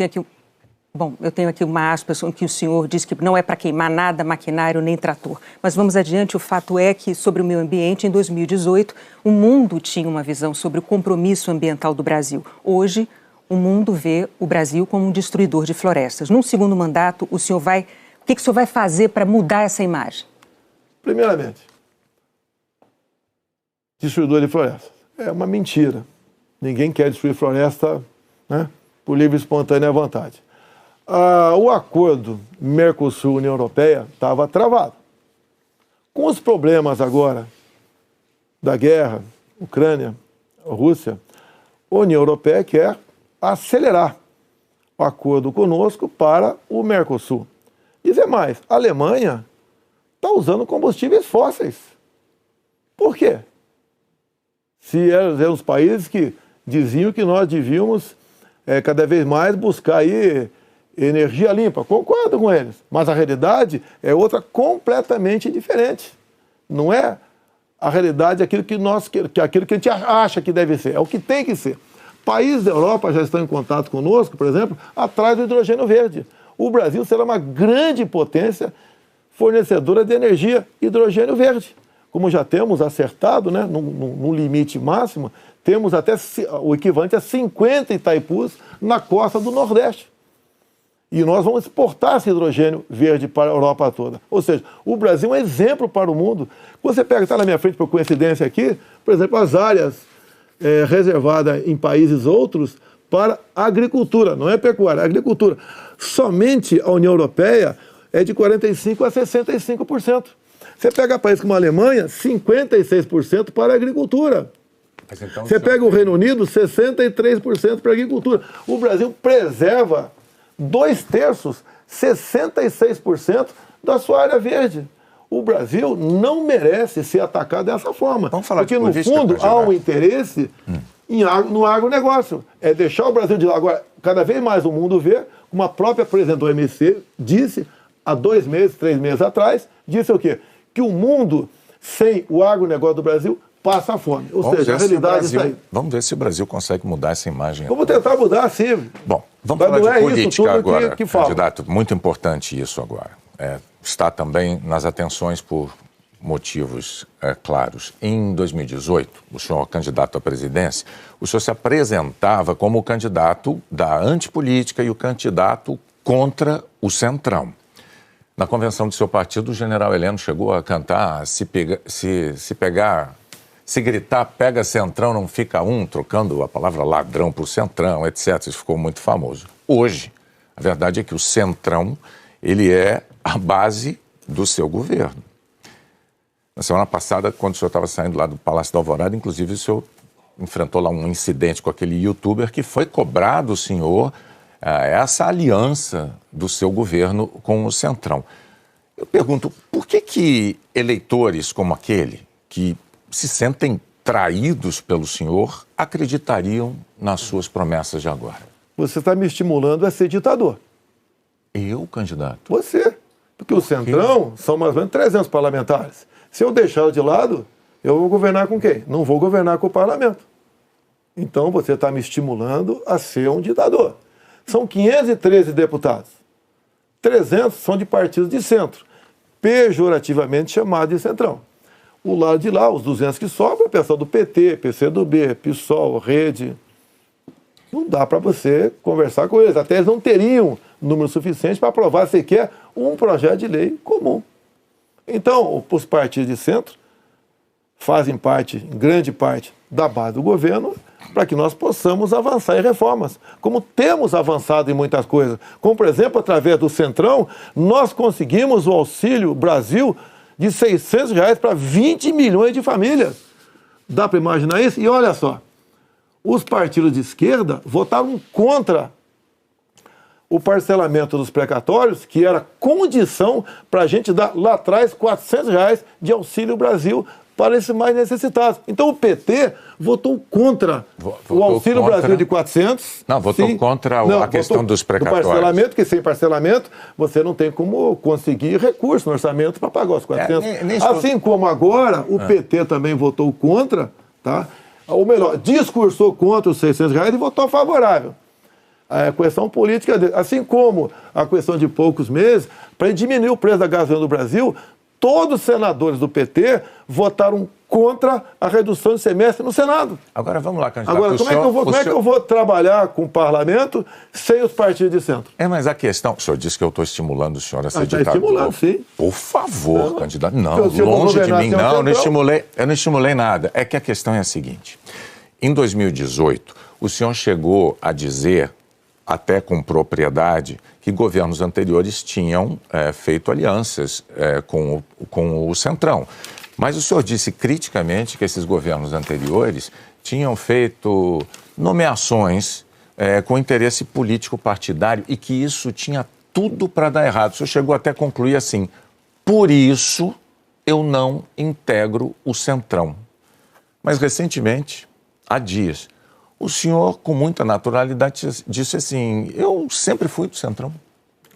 Speaker 4: tenho aqui uma aspas em que o senhor diz que não é para queimar nada, maquinário nem trator. Mas vamos adiante, o fato é que sobre o meio ambiente, em 2018, o mundo tinha uma visão sobre o compromisso ambiental do Brasil. Hoje, o mundo vê o Brasil como um destruidor de florestas. Num segundo mandato, o que o senhor vai fazer para mudar essa imagem?
Speaker 5: Primeiramente, destruidor de florestas. É uma mentira. Ninguém quer destruir floresta, né, por livre e espontânea vontade. O acordo Mercosul-União Europeia estava travado. Com os problemas agora da guerra, Ucrânia, Rússia, a União Europeia quer acelerar o acordo conosco para o Mercosul. Dizer mais, a Alemanha está usando combustíveis fósseis. Por quê? Se eram os países que diziam que nós devíamos cada vez mais buscar aí energia limpa. Concordo com eles, mas a realidade é outra completamente diferente. Não é a realidade aquilo que a gente acha que deve ser, é o que tem que ser. Países da Europa já estão em contato conosco, por exemplo, atrás do hidrogênio verde. O Brasil será uma grande potência fornecedora de energia hidrogênio verde. Como já temos acertado, né, no limite máximo, temos até o equivalente a 50 Itaipus na costa do Nordeste. E nós vamos exportar esse hidrogênio verde para a Europa toda. Ou seja, o Brasil é um exemplo para o mundo. Você pega, está na minha frente por coincidência aqui, por exemplo, as áreas reservadas em países outros para agricultura, não é pecuária, é agricultura. Somente a União Europeia é de 45% a 65%. Você pega países como a Alemanha, 56% para a agricultura.
Speaker 3: Então,
Speaker 5: você pega o Reino Unido, 63% para a agricultura. O Brasil preserva 2/3, 66% da sua área verde. O Brasil não merece ser atacado dessa forma.
Speaker 3: Vamos falar
Speaker 5: porque, no fundo, há um interesse no agronegócio. É deixar o Brasil de lado. Agora, cada vez mais o mundo vê, como a própria presidente do OMC disse, há 2 meses, 3 meses atrás, disse o quê? Que o mundo, sem o agronegócio do Brasil, passa fome. Ou seja, a realidade está aí.
Speaker 3: Vamos ver se o Brasil consegue mudar essa imagem.
Speaker 5: Vamos tentar mudar, sim.
Speaker 3: Bom, vamos falar de política agora, candidato. Muito importante isso agora. Está também nas atenções por motivos claros. Em 2018, o senhor candidato à presidência, o senhor se apresentava como o candidato da antipolítica e o candidato contra o Centrão. Na convenção do seu partido, o general Heleno chegou a cantar se gritar, pega Centrão, não fica um, trocando a palavra ladrão por Centrão, etc. Isso ficou muito famoso. Hoje, a verdade é que o Centrão ele é a base do seu governo. Na semana passada, quando o senhor estava saindo lá do Palácio da Alvorada, inclusive o senhor enfrentou lá um incidente com aquele youtuber que foi cobrar do senhor essa aliança do seu governo com o Centrão. Eu pergunto, por que eleitores como aquele, que se sentem traídos pelo senhor, acreditariam nas suas promessas de agora?
Speaker 5: Você está me estimulando a ser ditador.
Speaker 3: Eu, candidato?
Speaker 5: Você. Porque o Centrão são mais ou menos 300 parlamentares. Se eu deixá-lo de lado, eu vou governar com quem? Não vou governar com o parlamento. Então você está me estimulando a ser um ditador. São 513 deputados. 300 são de partidos de centro, pejorativamente chamados de Centrão. O lado de lá, os 200 que sobram, é o pessoal do PT, PCdoB, PSOL, Rede. Não dá para você conversar com eles. Até eles não teriam número suficiente para aprovar sequer um projeto de lei comum. Então, os partidos de centro fazem parte, em grande parte, da base do governo para que nós possamos avançar em reformas, como temos avançado em muitas coisas. Como, por exemplo, através do Centrão, nós conseguimos o Auxílio Brasil de R$ 600 para 20 milhões de famílias. Dá para imaginar isso? E olha só, os partidos de esquerda votaram contra o parcelamento dos precatórios, que era condição para a gente dar lá atrás R$ 400 de Auxílio Brasil para esses mais necessitados. Então o PT votou contra o Auxílio Brasil de 400.
Speaker 3: Não, votou contra a questão dos precatórios.
Speaker 5: Do parcelamento, porque sem parcelamento você não tem como conseguir recurso no orçamento para pagar os 400. Assim como agora o PT também votou contra, tá? Ou melhor, discursou contra os R$ 600 e votou favorável. A questão política dele. Assim como a questão de poucos meses, para diminuir o preço da gasolina no Brasil, todos os senadores do PT votaram contra a redução de semestre no Senado.
Speaker 3: Agora vamos lá, candidato.
Speaker 5: Agora, como é que eu vou trabalhar com o parlamento sem os partidos de centro?
Speaker 3: Mas a questão... O senhor disse que eu estou estimulando o senhor a ser ditador.
Speaker 5: Está estimulando, sim.
Speaker 3: Por favor, candidato. Não, longe de mim, não. Eu não estimulei nada. É que a questão é a seguinte. Em 2018, o senhor chegou a dizer, até com propriedade, que governos anteriores tinham feito alianças com o Centrão. Mas o senhor disse criticamente que esses governos anteriores tinham feito nomeações com interesse político partidário e que isso tinha tudo para dar errado. O senhor chegou até a concluir assim, por isso eu não integro o Centrão. Mas recentemente, há dias, o senhor, com muita naturalidade, disse assim, eu sempre fui do Centrão,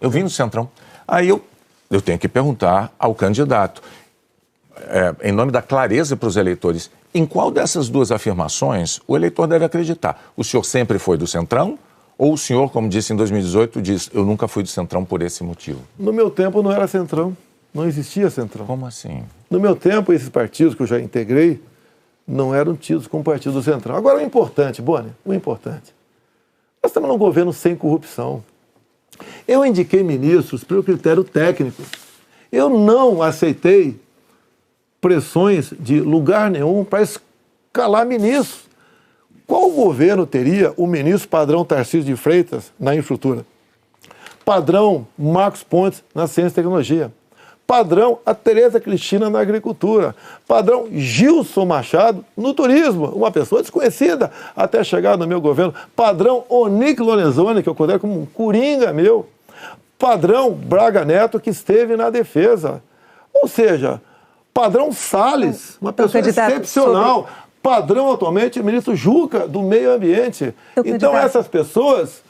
Speaker 3: eu vim do Centrão. Aí eu tenho que perguntar ao candidato, em nome da clareza para os eleitores, em qual dessas duas afirmações o eleitor deve acreditar? O senhor sempre foi do Centrão? Ou o senhor, como disse em 2018, diz, eu nunca fui do Centrão por esse motivo?
Speaker 5: No meu tempo não era Centrão, não existia Centrão.
Speaker 3: Como assim?
Speaker 5: No meu tempo, esses partidos que eu já integrei, não eram tidos como partido do Centrão. Agora, o importante, Boni, nós estamos num governo sem corrupção. Eu indiquei ministros pelo critério técnico. Eu não aceitei pressões de lugar nenhum para escalar ministros. Qual governo teria o ministro padrão Tarcísio de Freitas na infraestrutura? Padrão Marcos Pontes na ciência e tecnologia? Padrão a Tereza Cristina na agricultura, padrão Gilson Machado no turismo, uma pessoa desconhecida até chegar no meu governo, padrão Onick Lorenzoni, que eu considero como um coringa meu, padrão Braga Neto, que esteve na defesa, ou seja, padrão Salles, uma pessoa excepcional, padrão atualmente o ministro Juca do meio ambiente. Então essas pessoas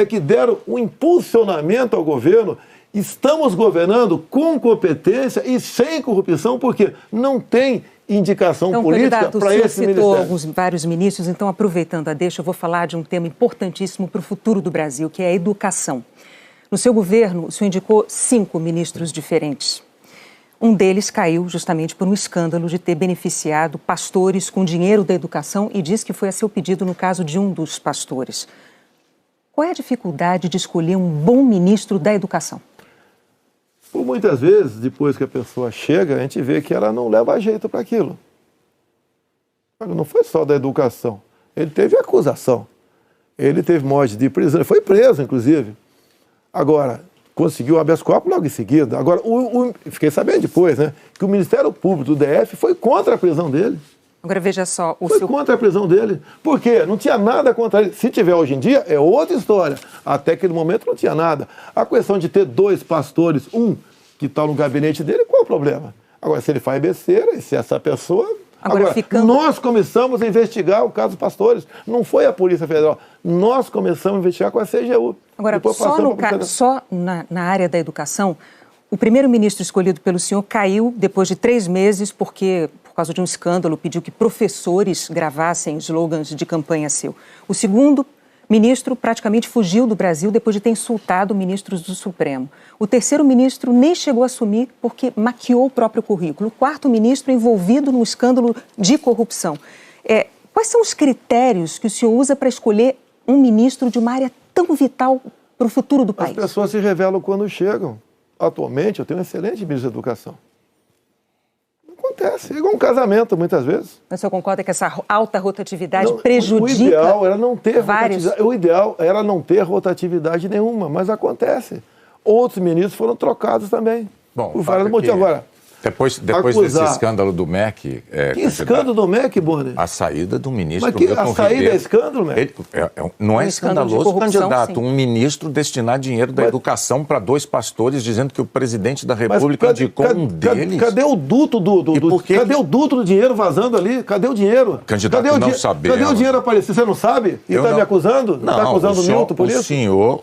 Speaker 5: que deram um impulsionamento ao governo. Estamos governando com competência e sem corrupção, porque não tem indicação política para esse ministério.
Speaker 4: O senhor citou vários ministros, então, aproveitando a deixa, eu vou falar de um tema importantíssimo para o futuro do Brasil, que é a educação. No seu governo, o senhor indicou 5 ministros diferentes. Um deles caiu justamente por um escândalo de ter beneficiado pastores com dinheiro da educação e diz que foi a seu pedido no caso de um dos pastores. Qual é a dificuldade de escolher um bom ministro da educação?
Speaker 5: Por muitas vezes, depois que a pessoa chega, a gente vê que ela não leva jeito para aquilo. Não foi só da educação. Ele teve acusação. Ele teve morte de prisão. Ele foi preso, inclusive. Agora, conseguiu o habeas corpus logo em seguida. Agora, fiquei sabendo depois, né, que o Ministério Público do DF foi contra a prisão dele.
Speaker 4: Agora, veja só...
Speaker 5: Foi contra a prisão dele. Por quê? Não tinha nada contra ele. Se tiver hoje em dia, é outra história. Até aquele momento não tinha nada. A questão de ter 2 pastores, um que está no gabinete dele, qual é o problema? Agora, se ele faz besteira, e se essa pessoa... Agora, nós começamos a investigar o caso dos pastores. Não foi a Polícia Federal. Nós começamos a investigar com a CGU.
Speaker 4: Agora, só na área da educação, o primeiro-ministro escolhido pelo senhor caiu depois de 3 meses porque, por causa de um escândalo, pediu que professores gravassem slogans de campanha seu. O segundo ministro praticamente fugiu do Brasil depois de ter insultado ministros do Supremo. O terceiro ministro nem chegou a assumir porque maquiou o próprio currículo. O quarto ministro envolvido num escândalo de corrupção. Quais são os critérios que o senhor usa para escolher um ministro de uma área tão vital para o futuro do país?
Speaker 5: As pessoas se revelam quando chegam. Atualmente, eu tenho um excelente ministro da Educação. Acontece, é igual um casamento, muitas vezes.
Speaker 4: Mas o senhor concorda que essa alta rotatividade prejudica?
Speaker 5: O ideal era não ter
Speaker 4: vários...
Speaker 5: O ideal era não ter rotatividade nenhuma, mas acontece. Outros ministros foram trocados também.
Speaker 3: Bom,
Speaker 5: por vários motivos. Agora,
Speaker 3: depois desse escândalo do MEC...
Speaker 5: Que escândalo do MEC, Bonner?
Speaker 3: A saída do ministro...
Speaker 5: Mas a saída é escândalo, MEC?
Speaker 3: Não é escandaloso, candidato, sim. Um ministro destinar dinheiro da educação para 2 pastores, dizendo que o presidente da República indicou um deles...
Speaker 5: Cadê o duto cadê o duto do dinheiro vazando ali? Cadê o dinheiro?
Speaker 3: Candidato, não sabemos.
Speaker 5: Cadê o dinheiro aparecer? Você não sabe? E está me acusando? Não, está acusando o Milton por isso?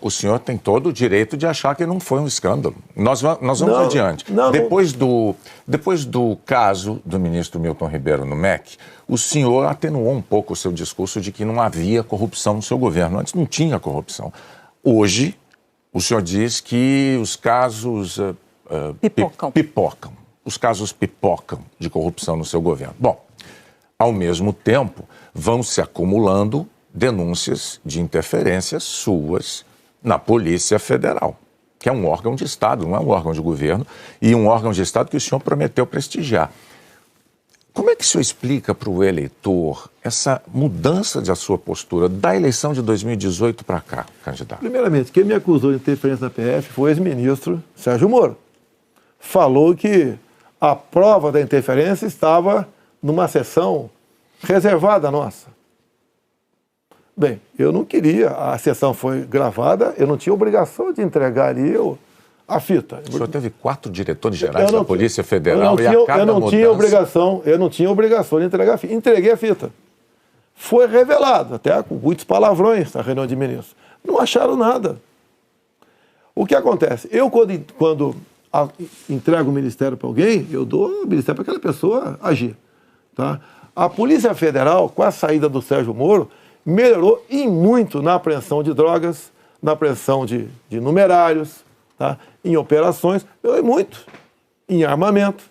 Speaker 3: O senhor tem todo o direito de achar que não foi um escândalo. Nós vamos adiante. Depois do caso do ministro Milton Ribeiro no MEC, o senhor atenuou um pouco o seu discurso de que não havia corrupção no seu governo. Antes não tinha corrupção. Hoje, o senhor diz que os casos pipocam. Os casos pipocam de corrupção no seu governo. Bom, ao mesmo tempo, vão se acumulando denúncias de interferências suas na Polícia Federal, que é um órgão de Estado, não é um órgão de governo, e um órgão de Estado que o senhor prometeu prestigiar. Como é que o senhor explica para o eleitor essa mudança da sua postura da eleição de 2018 para cá, candidato?
Speaker 5: Primeiramente, quem me acusou de interferência na PF foi o ex-ministro Sérgio Moro. Falou que a prova da interferência estava numa sessão reservada nossa. Bem, eu não queria, a sessão foi gravada, eu não tinha obrigação de entregar ali a fita.
Speaker 3: O senhor teve 4 diretores gerais da Polícia Federal e a cada
Speaker 5: eu não
Speaker 3: mudança...
Speaker 5: Eu não tinha obrigação de entregar a fita. Entreguei a fita. Foi revelado, até com muitos palavrões na reunião de ministros. Não acharam nada. O que acontece? Eu, quando entrego o ministério para alguém, eu dou o ministério para aquela pessoa agir. Tá? A Polícia Federal, com a saída do Sérgio Moro, melhorou e muito na apreensão de drogas, na apreensão de numerários, tá? Em operações, melhorou muito. Em armamento,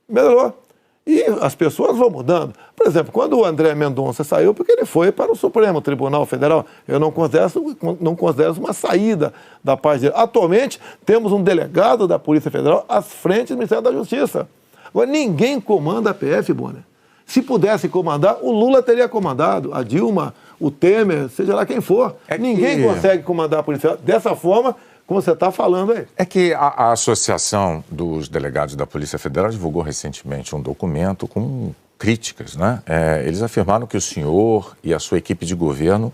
Speaker 5: melhorou. E as pessoas vão mudando. Por exemplo, quando o André Mendonça saiu, porque ele foi para o Supremo Tribunal Federal, eu não considero uma saída da parte dele. Atualmente, temos um delegado da Polícia Federal à frente do Ministério da Justiça. Agora, ninguém comanda a PF, Bonner. Se pudesse comandar, o Lula teria comandado, a Dilma, o Temer, seja lá quem for. Ninguém consegue comandar a Polícia Federal dessa forma, como você está falando aí.
Speaker 3: É que a Associação dos Delegados da Polícia Federal divulgou recentemente um documento com críticas, né? Eles afirmaram que o senhor e a sua equipe de governo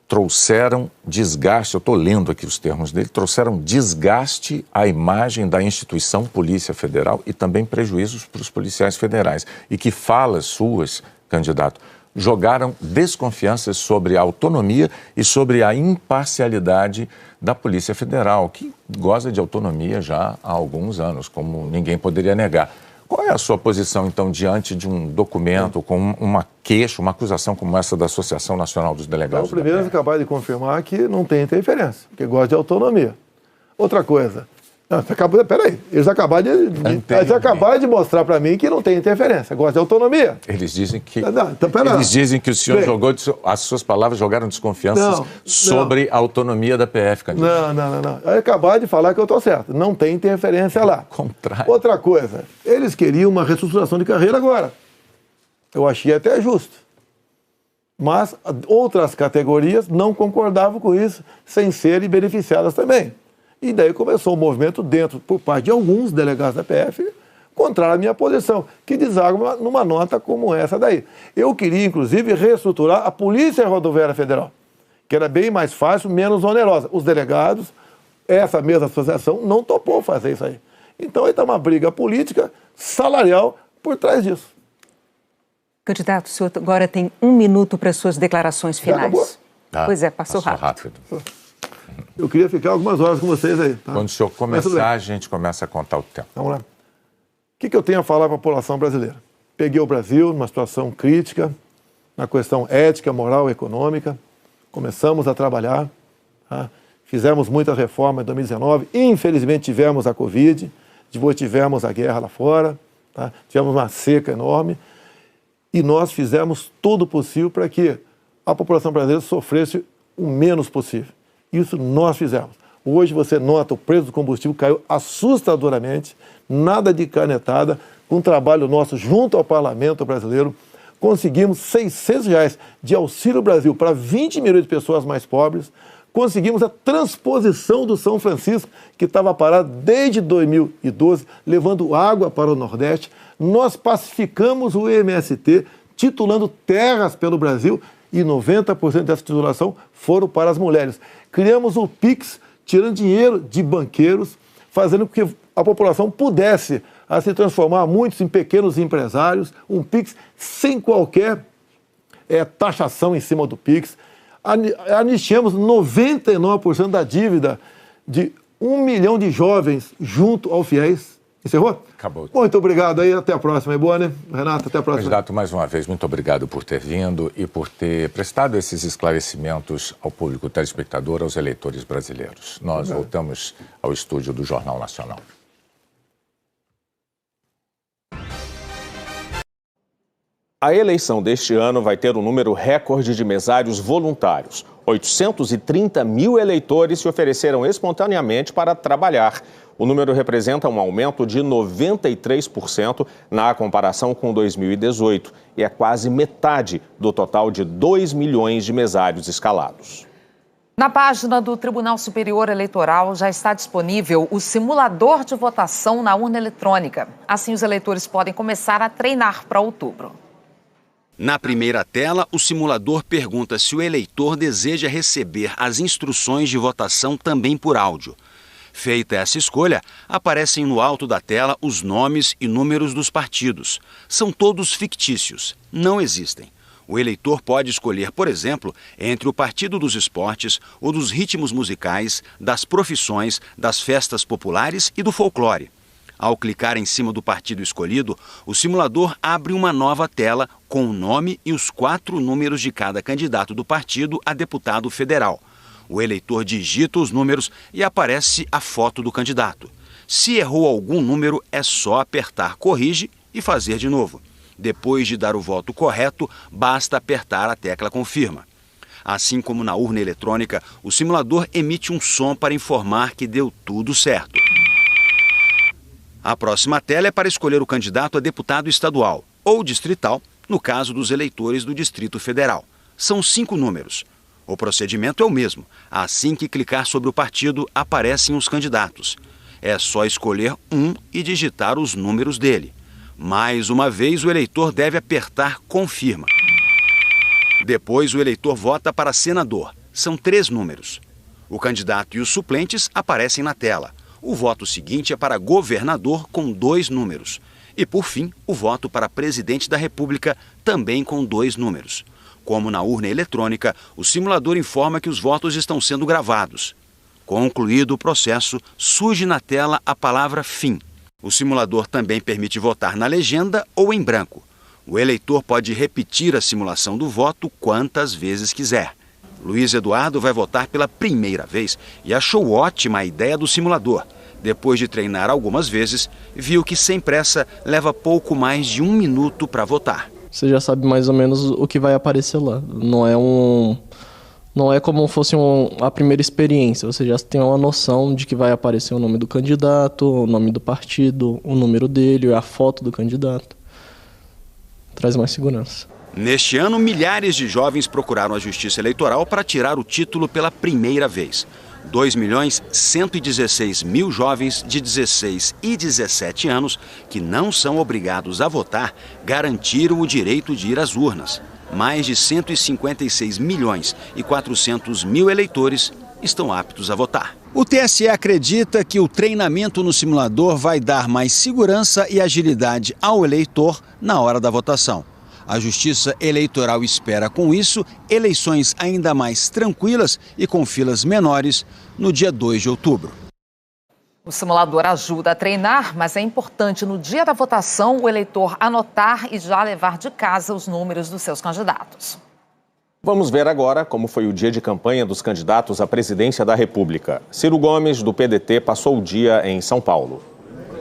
Speaker 3: trouxeram desgaste, eu estou lendo aqui os termos dele, trouxeram desgaste à imagem da instituição Polícia Federal e também prejuízos para os policiais federais. E que falas suas, candidato, jogaram desconfianças sobre a autonomia e sobre a imparcialidade da Polícia Federal, que goza de autonomia já há alguns anos, como ninguém poderia negar. Qual é a sua posição, então, diante de um documento com uma queixa, uma acusação como essa da Associação Nacional dos Delegados?
Speaker 5: Então, primeiro, acabar de confirmar que não tem interferência, que gosta de autonomia. Outra coisa, peraí, eles acabaram de mostrar para mim que não tem interferência, gosta de autonomia.
Speaker 3: Eles dizem que, eles dizem que o senhor jogou, as suas palavras jogaram desconfianças sobre a autonomia da PF, candidato.
Speaker 5: Não. Acabaram de falar que eu estou certo, não tem interferência lá.
Speaker 3: Contrário.
Speaker 5: Outra coisa, eles queriam uma reestruturação de carreira agora. Eu achei até justo. Mas outras categorias não concordavam com isso, sem serem beneficiadas também. E daí começou um movimento dentro, por parte de alguns delegados da PF, contrário à minha posição, que deságua numa nota como essa daí. Eu queria, inclusive, reestruturar a Polícia Rodoviária Federal, que era bem mais fácil, menos onerosa. Os delegados, essa mesma associação, não topou fazer isso aí. Então, aí está uma briga política, salarial, por trás disso.
Speaker 4: Candidato, o senhor agora tem 1 minuto para suas declarações finais. Pois é, passou rápido.
Speaker 5: Eu queria ficar algumas horas com vocês aí. Tá?
Speaker 3: Quando o senhor começar, a gente começa a contar o tempo.
Speaker 5: Vamos lá. O que eu tenho a falar para a população brasileira? Peguei o Brasil numa situação crítica, na questão ética, moral e econômica. Começamos a trabalhar, tá? Fizemos muitas reformas em 2019. Infelizmente tivemos a Covid, depois tivemos a guerra lá fora, tá? Tivemos uma seca enorme. E nós fizemos tudo possível para que a população brasileira sofresse o menos possível. Isso nós fizemos. Hoje você nota o preço do combustível caiu assustadoramente, nada de canetada, com o trabalho nosso junto ao Parlamento brasileiro, conseguimos R$600 de Auxílio Brasil para 20 milhões de pessoas mais pobres, conseguimos a transposição do São Francisco, que estava parado desde 2012, levando água para o Nordeste. Nós pacificamos o MST, titulando terras pelo Brasil, e 90% dessa titulação foram para as mulheres. Criamos o PIX, tirando dinheiro de banqueiros, fazendo com que a população pudesse se transformar muitos em pequenos empresários, um PIX sem qualquer taxação em cima do PIX. Anistiamos 99% da dívida de 1 milhão de jovens junto ao FIES. Encerrou?
Speaker 3: Acabou.
Speaker 5: Muito obrigado aí, até a próxima. É boa, né? Renato, até a próxima.
Speaker 3: Candidato, mais uma vez, muito obrigado por ter vindo e por ter prestado esses esclarecimentos ao público telespectador, aos eleitores brasileiros. Nós voltamos ao estúdio do Jornal Nacional.
Speaker 2: A eleição deste ano vai ter um número recorde de mesários voluntários. 830 mil eleitores se ofereceram espontaneamente para trabalhar. O número representa um aumento de 93% na comparação com 2018 e é quase metade do total de 2 milhões de mesários escalados.
Speaker 1: Na página do Tribunal Superior Eleitoral já está disponível o simulador de votação na urna eletrônica. Assim, os eleitores podem começar a treinar para outubro.
Speaker 6: Na primeira tela, o simulador pergunta se o eleitor deseja receber as instruções de votação também por áudio. Feita essa escolha, aparecem no alto da tela os nomes e números dos partidos. São todos fictícios, não existem. O eleitor pode escolher, por exemplo, entre o Partido dos Esportes, ou dos ritmos musicais, das profissões, das festas populares e do folclore. Ao clicar em cima do partido escolhido, o simulador abre uma nova tela com o nome e os 4 números de cada candidato do partido a deputado federal. O eleitor digita os números e aparece a foto do candidato. Se errou algum número, é só apertar corrige e fazer de novo. Depois de dar o voto correto, basta apertar a tecla confirma. Assim como na urna eletrônica, o simulador emite um som para informar que deu tudo certo. A próxima tela é para escolher o candidato a deputado estadual ou distrital, no caso dos eleitores do Distrito Federal. São 5 números. O procedimento é o mesmo. Assim que clicar sobre o partido, aparecem os candidatos. É só escolher um e digitar os números dele. Mais uma vez, o eleitor deve apertar confirma. Depois, o eleitor vota para senador. São 3 números. O candidato e os suplentes aparecem na tela. O voto seguinte é para governador, com 2 números. E, por fim, o voto para presidente da República, também com 2 números. Como na urna eletrônica, o simulador informa que os votos estão sendo gravados. Concluído o processo, surge na tela a palavra fim. O simulador também permite votar na legenda ou em branco. O eleitor pode repetir a simulação do voto quantas vezes quiser. Luiz Eduardo vai votar pela primeira vez e achou ótima a ideia do simulador. Depois de treinar algumas vezes, viu que sem pressa leva pouco mais de 1 minuto para votar.
Speaker 7: Você já sabe mais ou menos o que vai aparecer lá. Não é como fosse a primeira experiência. Você já tem uma noção de que vai aparecer o nome do candidato, o nome do partido, o número dele, a foto do candidato. Traz mais segurança.
Speaker 6: Neste ano, milhares de jovens procuraram a Justiça Eleitoral para tirar o título pela primeira vez. 2.116.000 jovens de 16 e 17 anos que não são obrigados a votar garantiram o direito de ir às urnas. Mais de 156.400.000 eleitores estão aptos a votar.
Speaker 8: O TSE acredita que o treinamento no simulador vai dar mais segurança e agilidade ao eleitor na hora da votação. A Justiça Eleitoral espera, com isso, eleições ainda mais tranquilas e com filas menores no dia 2 de outubro.
Speaker 1: O simulador ajuda a treinar, mas é importante no dia da votação o eleitor anotar e já levar de casa os números dos seus candidatos.
Speaker 2: Vamos ver agora como foi o dia de campanha dos candidatos à presidência da República. Ciro Gomes, do PDT, passou o dia em São Paulo.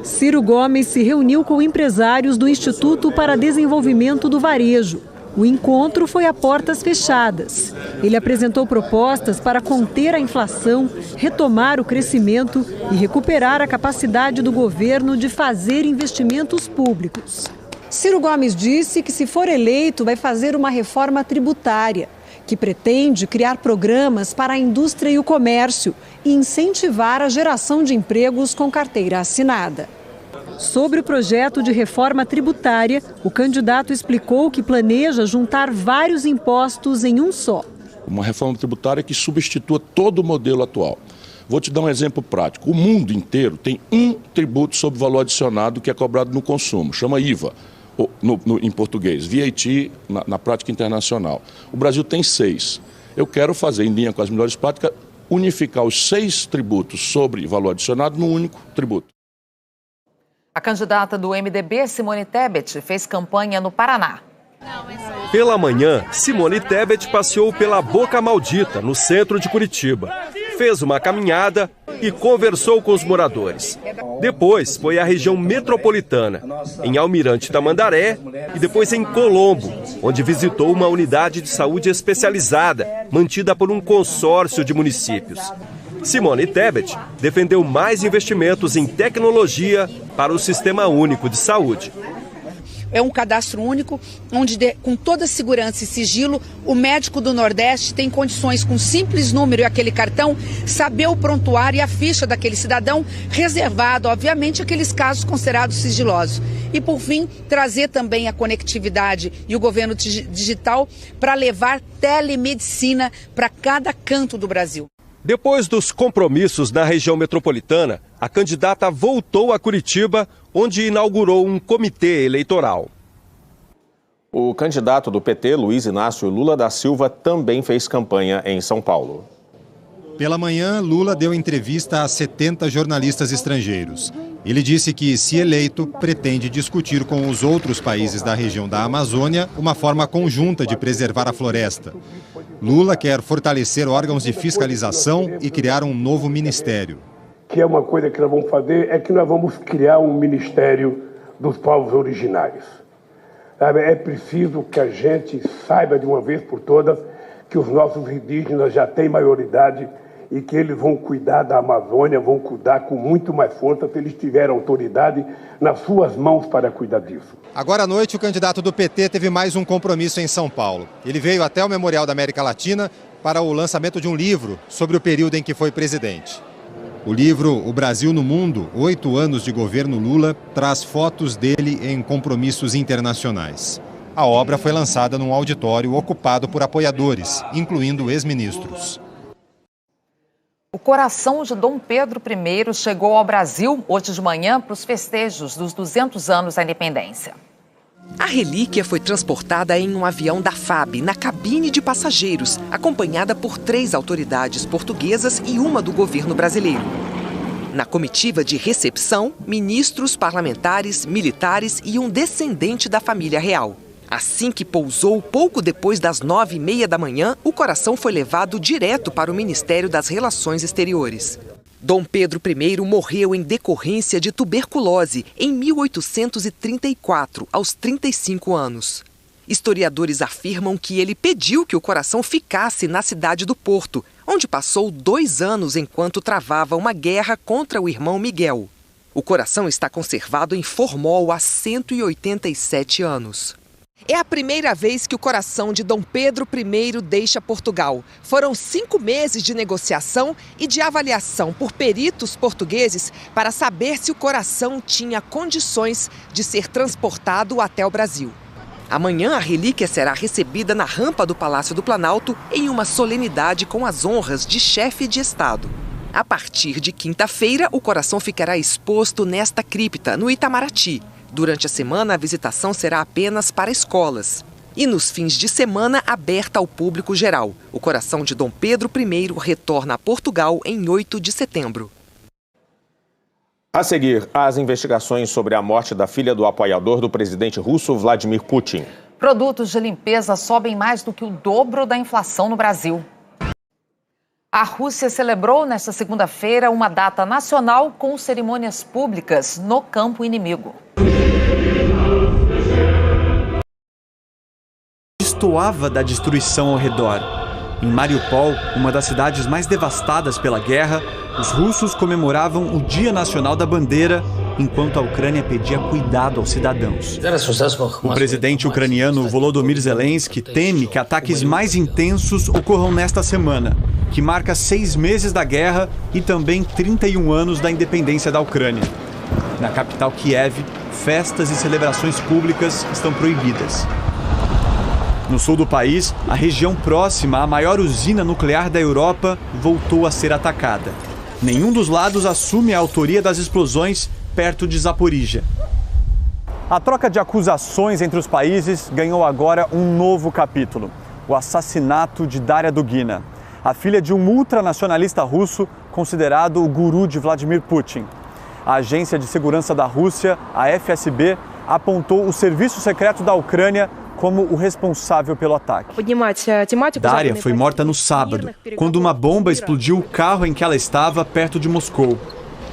Speaker 9: Ciro Gomes se reuniu com empresários do Instituto para Desenvolvimento do Varejo. O encontro foi a portas fechadas. Ele apresentou propostas para conter a inflação, retomar o crescimento e recuperar a capacidade do governo de fazer investimentos públicos. Ciro Gomes disse que, se for eleito, vai fazer uma reforma tributária, que pretende criar programas para a indústria e o comércio e incentivar a geração de empregos com carteira assinada. Sobre o projeto de reforma tributária, o candidato explicou que planeja juntar vários impostos em um só.
Speaker 10: Uma reforma tributária que substitua todo o modelo atual. Vou te dar um exemplo prático. O mundo inteiro tem um tributo sobre valor adicionado que é cobrado no consumo, chama IVA. Em português, VAT na prática internacional. O Brasil tem 6. Eu quero fazer, em linha com as melhores práticas, unificar os 6 tributos sobre valor adicionado num único tributo.
Speaker 1: A candidata do MDB, Simone Tebet, fez campanha no Paraná.
Speaker 11: Pela manhã, Simone Tebet passeou pela Boca Maldita, no centro de Curitiba. Fez uma caminhada e conversou com os moradores. Depois foi à região metropolitana, em Almirante Tamandaré e depois em Colombo, onde visitou uma unidade de saúde especializada, mantida por um consórcio de municípios. Simone Tebet defendeu mais investimentos em tecnologia para o Sistema Único de Saúde.
Speaker 12: É um cadastro único, onde, com toda segurança e sigilo, o médico do Nordeste tem condições, com simples número e aquele cartão, saber o prontuário e a ficha daquele cidadão, reservado, obviamente, aqueles casos considerados sigilosos. E, por fim, trazer também a conectividade e o governo digital para levar telemedicina para cada canto do Brasil.
Speaker 11: Depois dos compromissos na região metropolitana, a candidata voltou a Curitiba, onde inaugurou um comitê eleitoral.
Speaker 2: O candidato do PT, Luiz Inácio Lula da Silva, também fez campanha em São Paulo.
Speaker 13: Pela manhã, Lula deu entrevista a 70 jornalistas estrangeiros. Ele disse que, se eleito, pretende discutir com os outros países da região da Amazônia uma forma conjunta de preservar a floresta. Lula quer fortalecer órgãos de fiscalização e criar um novo ministério.
Speaker 14: Que é uma coisa que nós vamos fazer, é que nós vamos criar um ministério dos povos originários. É preciso que a gente saiba de uma vez por todas que os nossos indígenas já têm maioridade e que eles vão cuidar da Amazônia, vão cuidar com muito mais força se eles tiverem autoridade nas suas mãos para cuidar disso.
Speaker 13: Agora à noite, o candidato do PT teve mais um compromisso em São Paulo. Ele veio até o Memorial da América Latina para o lançamento de um livro sobre o período em que foi presidente. O livro O Brasil no Mundo, 8 anos de governo Lula, traz fotos dele em compromissos internacionais. A obra foi lançada num auditório ocupado por apoiadores, incluindo ex-ministros.
Speaker 1: O coração de Dom Pedro I chegou ao Brasil hoje de manhã para os festejos dos 200 anos da independência.
Speaker 15: A relíquia foi transportada em um avião da FAB, na cabine de passageiros, acompanhada por 3 autoridades portuguesas e uma do governo brasileiro. Na comitiva de recepção, ministros, parlamentares, militares e um descendente da família real. Assim que pousou, pouco depois das 9h30 da manhã, o coração foi levado direto para o Ministério das Relações Exteriores. Dom Pedro I morreu em decorrência de tuberculose em 1834, aos 35 anos. Historiadores afirmam que ele pediu que o coração ficasse na cidade do Porto, onde passou 2 anos enquanto travava uma guerra contra o irmão Miguel. O coração está conservado em formol há 187 anos. É a primeira vez que o coração de Dom Pedro I deixa Portugal. Foram 5 meses de negociação e de avaliação por peritos portugueses para saber se o coração tinha condições de ser transportado até o Brasil. Amanhã, a relíquia será recebida na rampa do Palácio do Planalto em uma solenidade com as honras de chefe de Estado. A partir de quinta-feira, o coração ficará exposto nesta cripta, no Itamaraty. Durante a semana, a visitação será apenas para escolas. E nos fins de semana, aberta ao público geral. O coração de Dom Pedro I retorna a Portugal em 8 de setembro.
Speaker 2: A seguir, as investigações sobre a morte da filha do apoiador do presidente russo Vladimir Putin.
Speaker 1: Produtos de limpeza sobem mais do que o dobro da inflação no Brasil. A Rússia celebrou nesta segunda-feira uma data nacional com cerimônias públicas no campo inimigo.
Speaker 16: Destoava da destruição ao redor. Em Mariupol, uma das cidades mais devastadas pela guerra, os russos comemoravam o Dia Nacional da Bandeira, enquanto a Ucrânia pedia cuidado aos cidadãos. O presidente ucraniano Volodymyr Zelensky teme que ataques mais intensos ocorram nesta semana, que marca 6 meses da guerra e também 31 anos da independência da Ucrânia. Na capital Kiev, festas e celebrações públicas estão proibidas. No sul do país, a região próxima à maior usina nuclear da Europa voltou a ser atacada. Nenhum dos lados assume a autoria das explosões perto de Zaporíjia. A troca de acusações entre os países ganhou agora um novo capítulo: o assassinato de Daria Dugina, a filha de um ultranacionalista russo considerado o guru de Vladimir Putin. A Agência de Segurança da Rússia, a FSB, apontou o Serviço Secreto da Ucrânia como o responsável pelo ataque. Daria foi morta no sábado, quando uma bomba explodiu o carro em que ela estava perto de Moscou.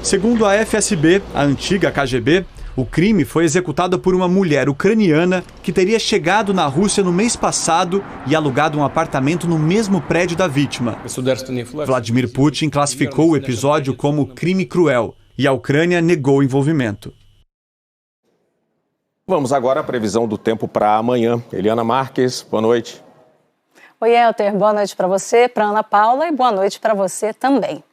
Speaker 16: Segundo a FSB, a antiga KGB, o crime foi executado por uma mulher ucraniana que teria chegado na Rússia no mês passado e alugado um apartamento no mesmo prédio da vítima. Vladimir Putin classificou o episódio como crime cruel e a Ucrânia negou o envolvimento.
Speaker 2: Vamos agora à previsão do tempo para amanhã. Eliana Marques, boa noite.
Speaker 17: Oi, Elter, boa noite para você, para Ana Paula, e boa noite para você também.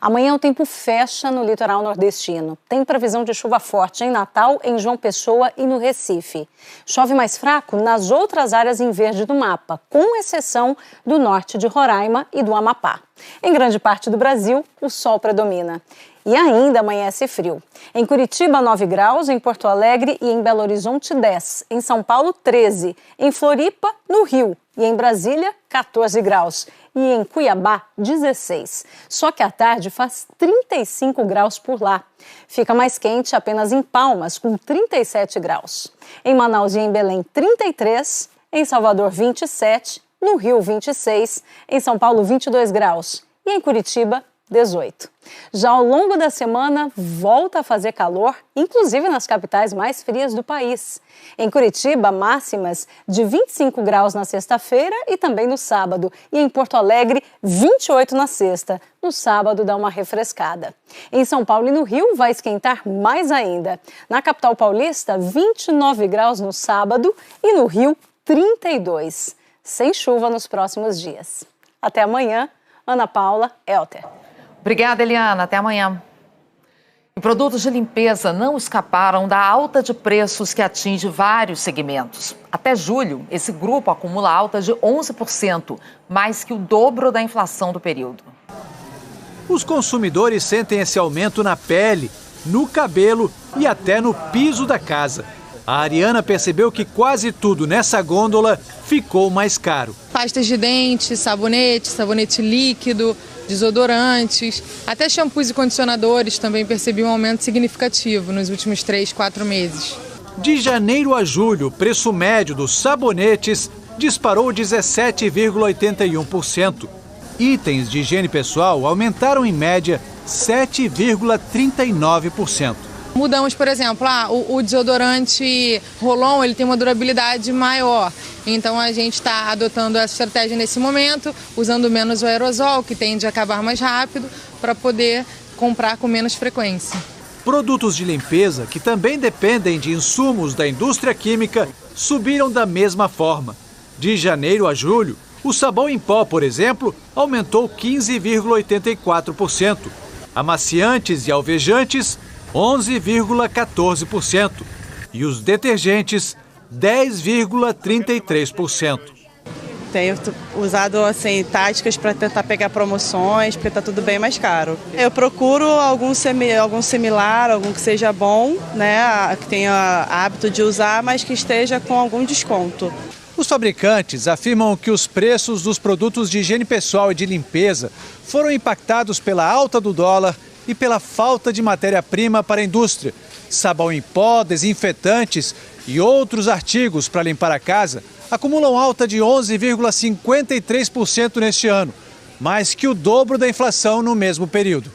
Speaker 17: Amanhã o tempo fecha no litoral nordestino. Tem previsão de chuva forte em Natal, em João Pessoa e no Recife. Chove mais fraco nas outras áreas em verde do mapa, com exceção do norte de Roraima e do Amapá. Em grande parte do Brasil, o sol predomina. E ainda amanhece frio. Em Curitiba, 9 graus, em Porto Alegre e em Belo Horizonte, 10. Em São Paulo, 13. Em Floripa, no Rio. E em Brasília, 14 graus. E em Cuiabá, 16. Só que à tarde faz 35 graus por lá. Fica mais quente apenas em Palmas, com 37 graus. Em Manaus e em Belém, 33. Em Salvador, 27. No Rio, 26. Em São Paulo, 22 graus. E em Curitiba, 18. Já ao longo da semana, volta a fazer calor, inclusive nas capitais mais frias do país. Em Curitiba, máximas de 25 graus na sexta-feira e também no sábado. E em Porto Alegre, 28 na sexta. No sábado, dá uma refrescada. Em São Paulo e no Rio, vai esquentar mais ainda. Na capital paulista, 29 graus no sábado e no Rio, 32. Sem chuva nos próximos dias. Até amanhã, Ana Paula, Elter.
Speaker 1: Obrigada, Eliana. Até amanhã. E produtos de limpeza não escaparam da alta de preços que atinge vários segmentos. Até julho, esse grupo acumula alta de 11%, mais que o dobro da inflação do período.
Speaker 18: Os consumidores sentem esse aumento na pele, no cabelo e até no piso da casa. A Ariana percebeu que quase tudo nessa gôndola ficou mais caro.
Speaker 19: Pastas de dente, sabonete líquido, desodorantes, até shampoos e condicionadores também percebi um aumento significativo nos últimos 3-4 meses.
Speaker 18: De janeiro a julho, o preço médio dos sabonetes disparou 17,81%. Itens de higiene pessoal aumentaram em média 7,39%.
Speaker 19: Mudamos, por exemplo, o desodorante Rolon, ele tem uma durabilidade maior. Então a gente está adotando essa estratégia nesse momento, usando menos o aerosol, que tende a acabar mais rápido, para poder comprar com menos frequência.
Speaker 18: Produtos de limpeza, que também dependem de insumos da indústria química, subiram da mesma forma. De janeiro a julho, o sabão em pó, por exemplo, aumentou 15,84%. Amaciantes e alvejantes, 11,14%. E os detergentes, 10,33%.
Speaker 20: Tenho usado assim, táticas para tentar pegar promoções, porque está tudo bem mais caro. Eu procuro algum similar, algum que seja bom, né, que tenha hábito de usar, mas que esteja com algum desconto.
Speaker 18: Os fabricantes afirmam que os preços dos produtos de higiene pessoal e de limpeza foram impactados pela alta do dólar e pela falta de matéria-prima para a indústria. Sabão em pó, desinfetantes e outros artigos para limpar a casa acumulam alta de 11,53% neste ano, mais que o dobro da inflação no mesmo período.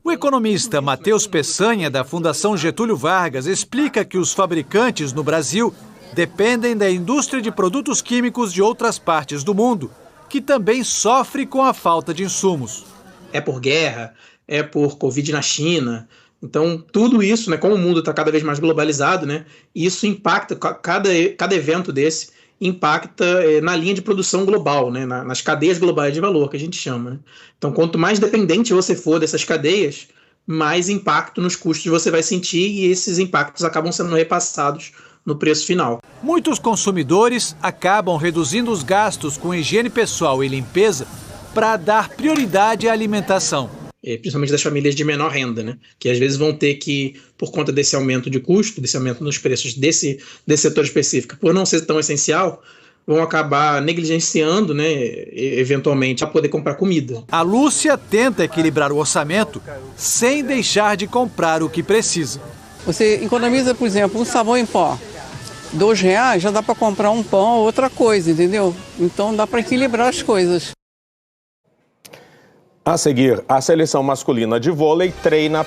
Speaker 18: O economista Matheus Peçanha, da Fundação Getúlio Vargas, explica que os fabricantes no Brasil dependem da indústria de produtos químicos de outras partes do mundo, que também sofre com a falta de insumos.
Speaker 21: É por guerra, é por Covid na China. Então, tudo isso, né, como o mundo está cada vez mais globalizado, né, isso impacta, cada evento desse impacta na linha de produção global, né, nas cadeias globais de valor, que a gente chama. Né? Então, quanto mais dependente você for dessas cadeias, mais impacto nos custos você vai sentir e esses impactos acabam sendo repassados no preço final.
Speaker 18: Muitos consumidores acabam reduzindo os gastos com higiene pessoal e limpeza para dar prioridade à alimentação.
Speaker 21: Principalmente das famílias de menor renda, né? Que às vezes vão ter que, por conta desse aumento de custo, desse aumento nos preços desse setor específico, por não ser tão essencial, vão acabar negligenciando, né, eventualmente, para poder comprar comida.
Speaker 18: A Lúcia tenta equilibrar o orçamento sem deixar de comprar o que precisa.
Speaker 22: Você economiza, por exemplo, um sabão em pó. R$2 já dá para comprar um pão ou outra coisa, entendeu? Então dá para equilibrar as coisas.
Speaker 2: A seguir, a seleção masculina de vôlei treina.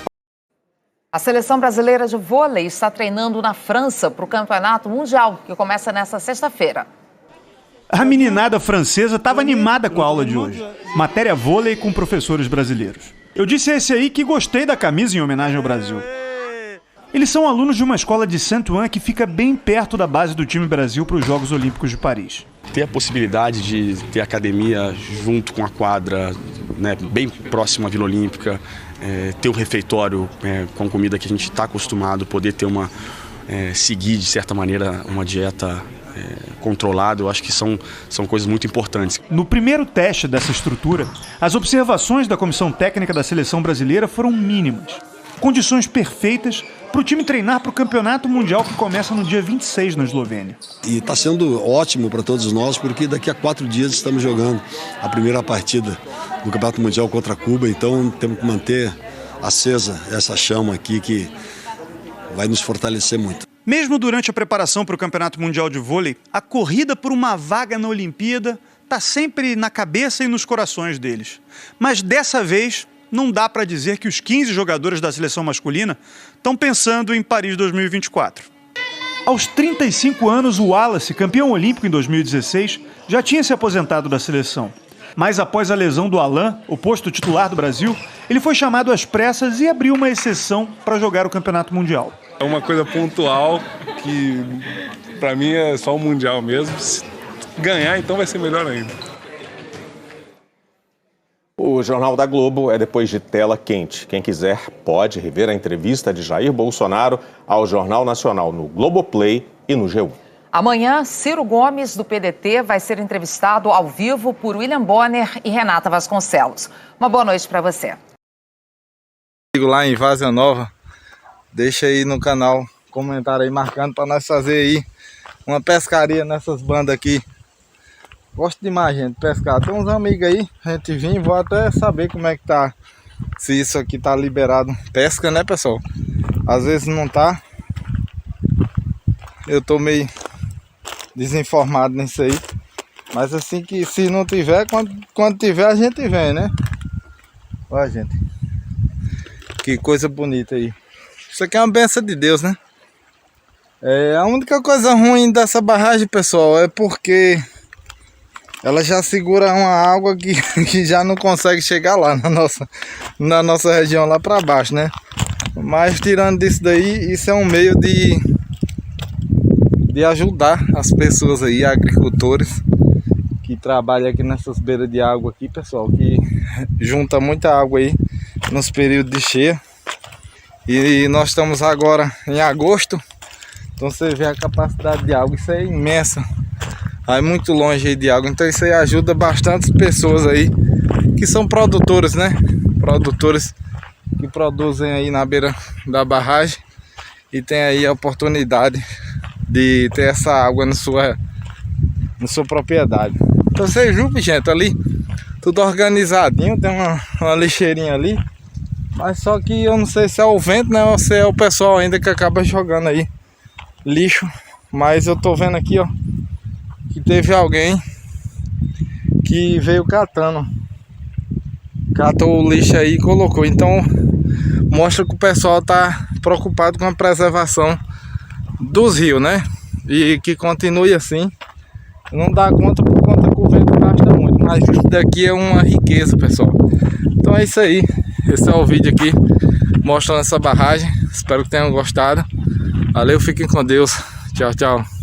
Speaker 1: A seleção brasileira de vôlei está treinando na França para o Campeonato Mundial, que começa nesta sexta-feira.
Speaker 23: A meninada francesa estava animada com a aula de hoje. Matéria vôlei com professores brasileiros. Eu disse a esse aí que gostei da camisa em homenagem ao Brasil. Eles são alunos de uma escola de Saint-Ouen que fica bem perto da base do time Brasil para os Jogos Olímpicos de Paris.
Speaker 24: Ter a possibilidade de ter academia junto com a quadra, né, bem próximo à Vila Olímpica, ter o refeitório com comida que a gente está acostumado, poder ter seguir de certa maneira uma dieta controlada, eu acho que são coisas muito importantes.
Speaker 23: No primeiro teste dessa estrutura, as observações da comissão técnica da seleção brasileira foram mínimas. Condições perfeitas para o time treinar para o Campeonato Mundial que começa no dia 26 na Eslovênia.
Speaker 25: E está sendo ótimo para todos nós, porque daqui a 4 dias estamos jogando a primeira partida do Campeonato Mundial contra Cuba, então temos que manter acesa essa chama aqui que vai nos fortalecer muito.
Speaker 23: Mesmo durante a preparação para o Campeonato Mundial de Vôlei, a corrida por uma vaga na Olimpíada está sempre na cabeça e nos corações deles. Mas dessa vez, não dá para dizer que os 15 jogadores da seleção masculina estão pensando em Paris 2024. Aos 35 anos, o Wallace, campeão olímpico em 2016, já tinha se aposentado da seleção. Mas após a lesão do Alain, o posto titular do Brasil, ele foi chamado às pressas e abriu uma exceção para jogar o Campeonato Mundial.
Speaker 26: É uma coisa pontual que, para mim, é só o Mundial mesmo. Se ganhar, então vai ser melhor ainda.
Speaker 2: O Jornal da Globo é depois de tela quente. Quem quiser pode rever a entrevista de Jair Bolsonaro ao Jornal Nacional no Globoplay e no G1.
Speaker 1: Amanhã, Ciro Gomes, do PDT, vai ser entrevistado ao vivo por William Bonner e Renata Vasconcelos. Uma boa noite para você.
Speaker 27: Lá em Várzea Nova, deixa aí no canal comentário aí marcando para nós fazer aí uma pescaria nessas bandas aqui. Gosto demais, gente, pescar. Tem uns amigos aí, a gente vem, vou até saber como é que tá, se isso aqui tá liberado. Pesca, né, pessoal? Às vezes não tá. Eu tô meio desinformado nisso aí. Mas assim que se não tiver, quando tiver a gente vem, né? Olha, gente. Que coisa bonita aí. Isso aqui é uma benção de Deus, né? A única coisa ruim dessa barragem, pessoal, é porque ela já segura uma água que já não consegue chegar lá na nossa região lá para baixo, né? Mas tirando disso daí, isso é um meio de de ajudar as pessoas aí, agricultores que trabalham aqui nessas beiras de água aqui, pessoal, que junta muita água aí nos períodos de cheia. E nós estamos agora em agosto, então você vê a capacidade de água, isso é imensa. Aí muito longe aí de água, então isso aí ajuda bastante pessoas aí que são produtores, né? Produtores que produzem aí na beira da barragem e tem aí a oportunidade de ter essa água na sua propriedade. Então você viu, gente, ali tudo organizadinho, tem uma lixeirinha ali, mas só que eu não sei se é o vento, né, ou se é o pessoal ainda que acaba jogando aí lixo, mas eu tô vendo aqui, ó, que teve alguém que veio catou o lixo aí e colocou. Então mostra que o pessoal tá preocupado com a preservação dos rios, né? E que continue assim. Não dá conta por conta que o vento gasta muito, mas isso daqui é uma riqueza, pessoal. Então é isso aí. Esse é o vídeo aqui mostrando essa barragem. Espero que tenham gostado. Valeu, fiquem com Deus. Tchau, tchau.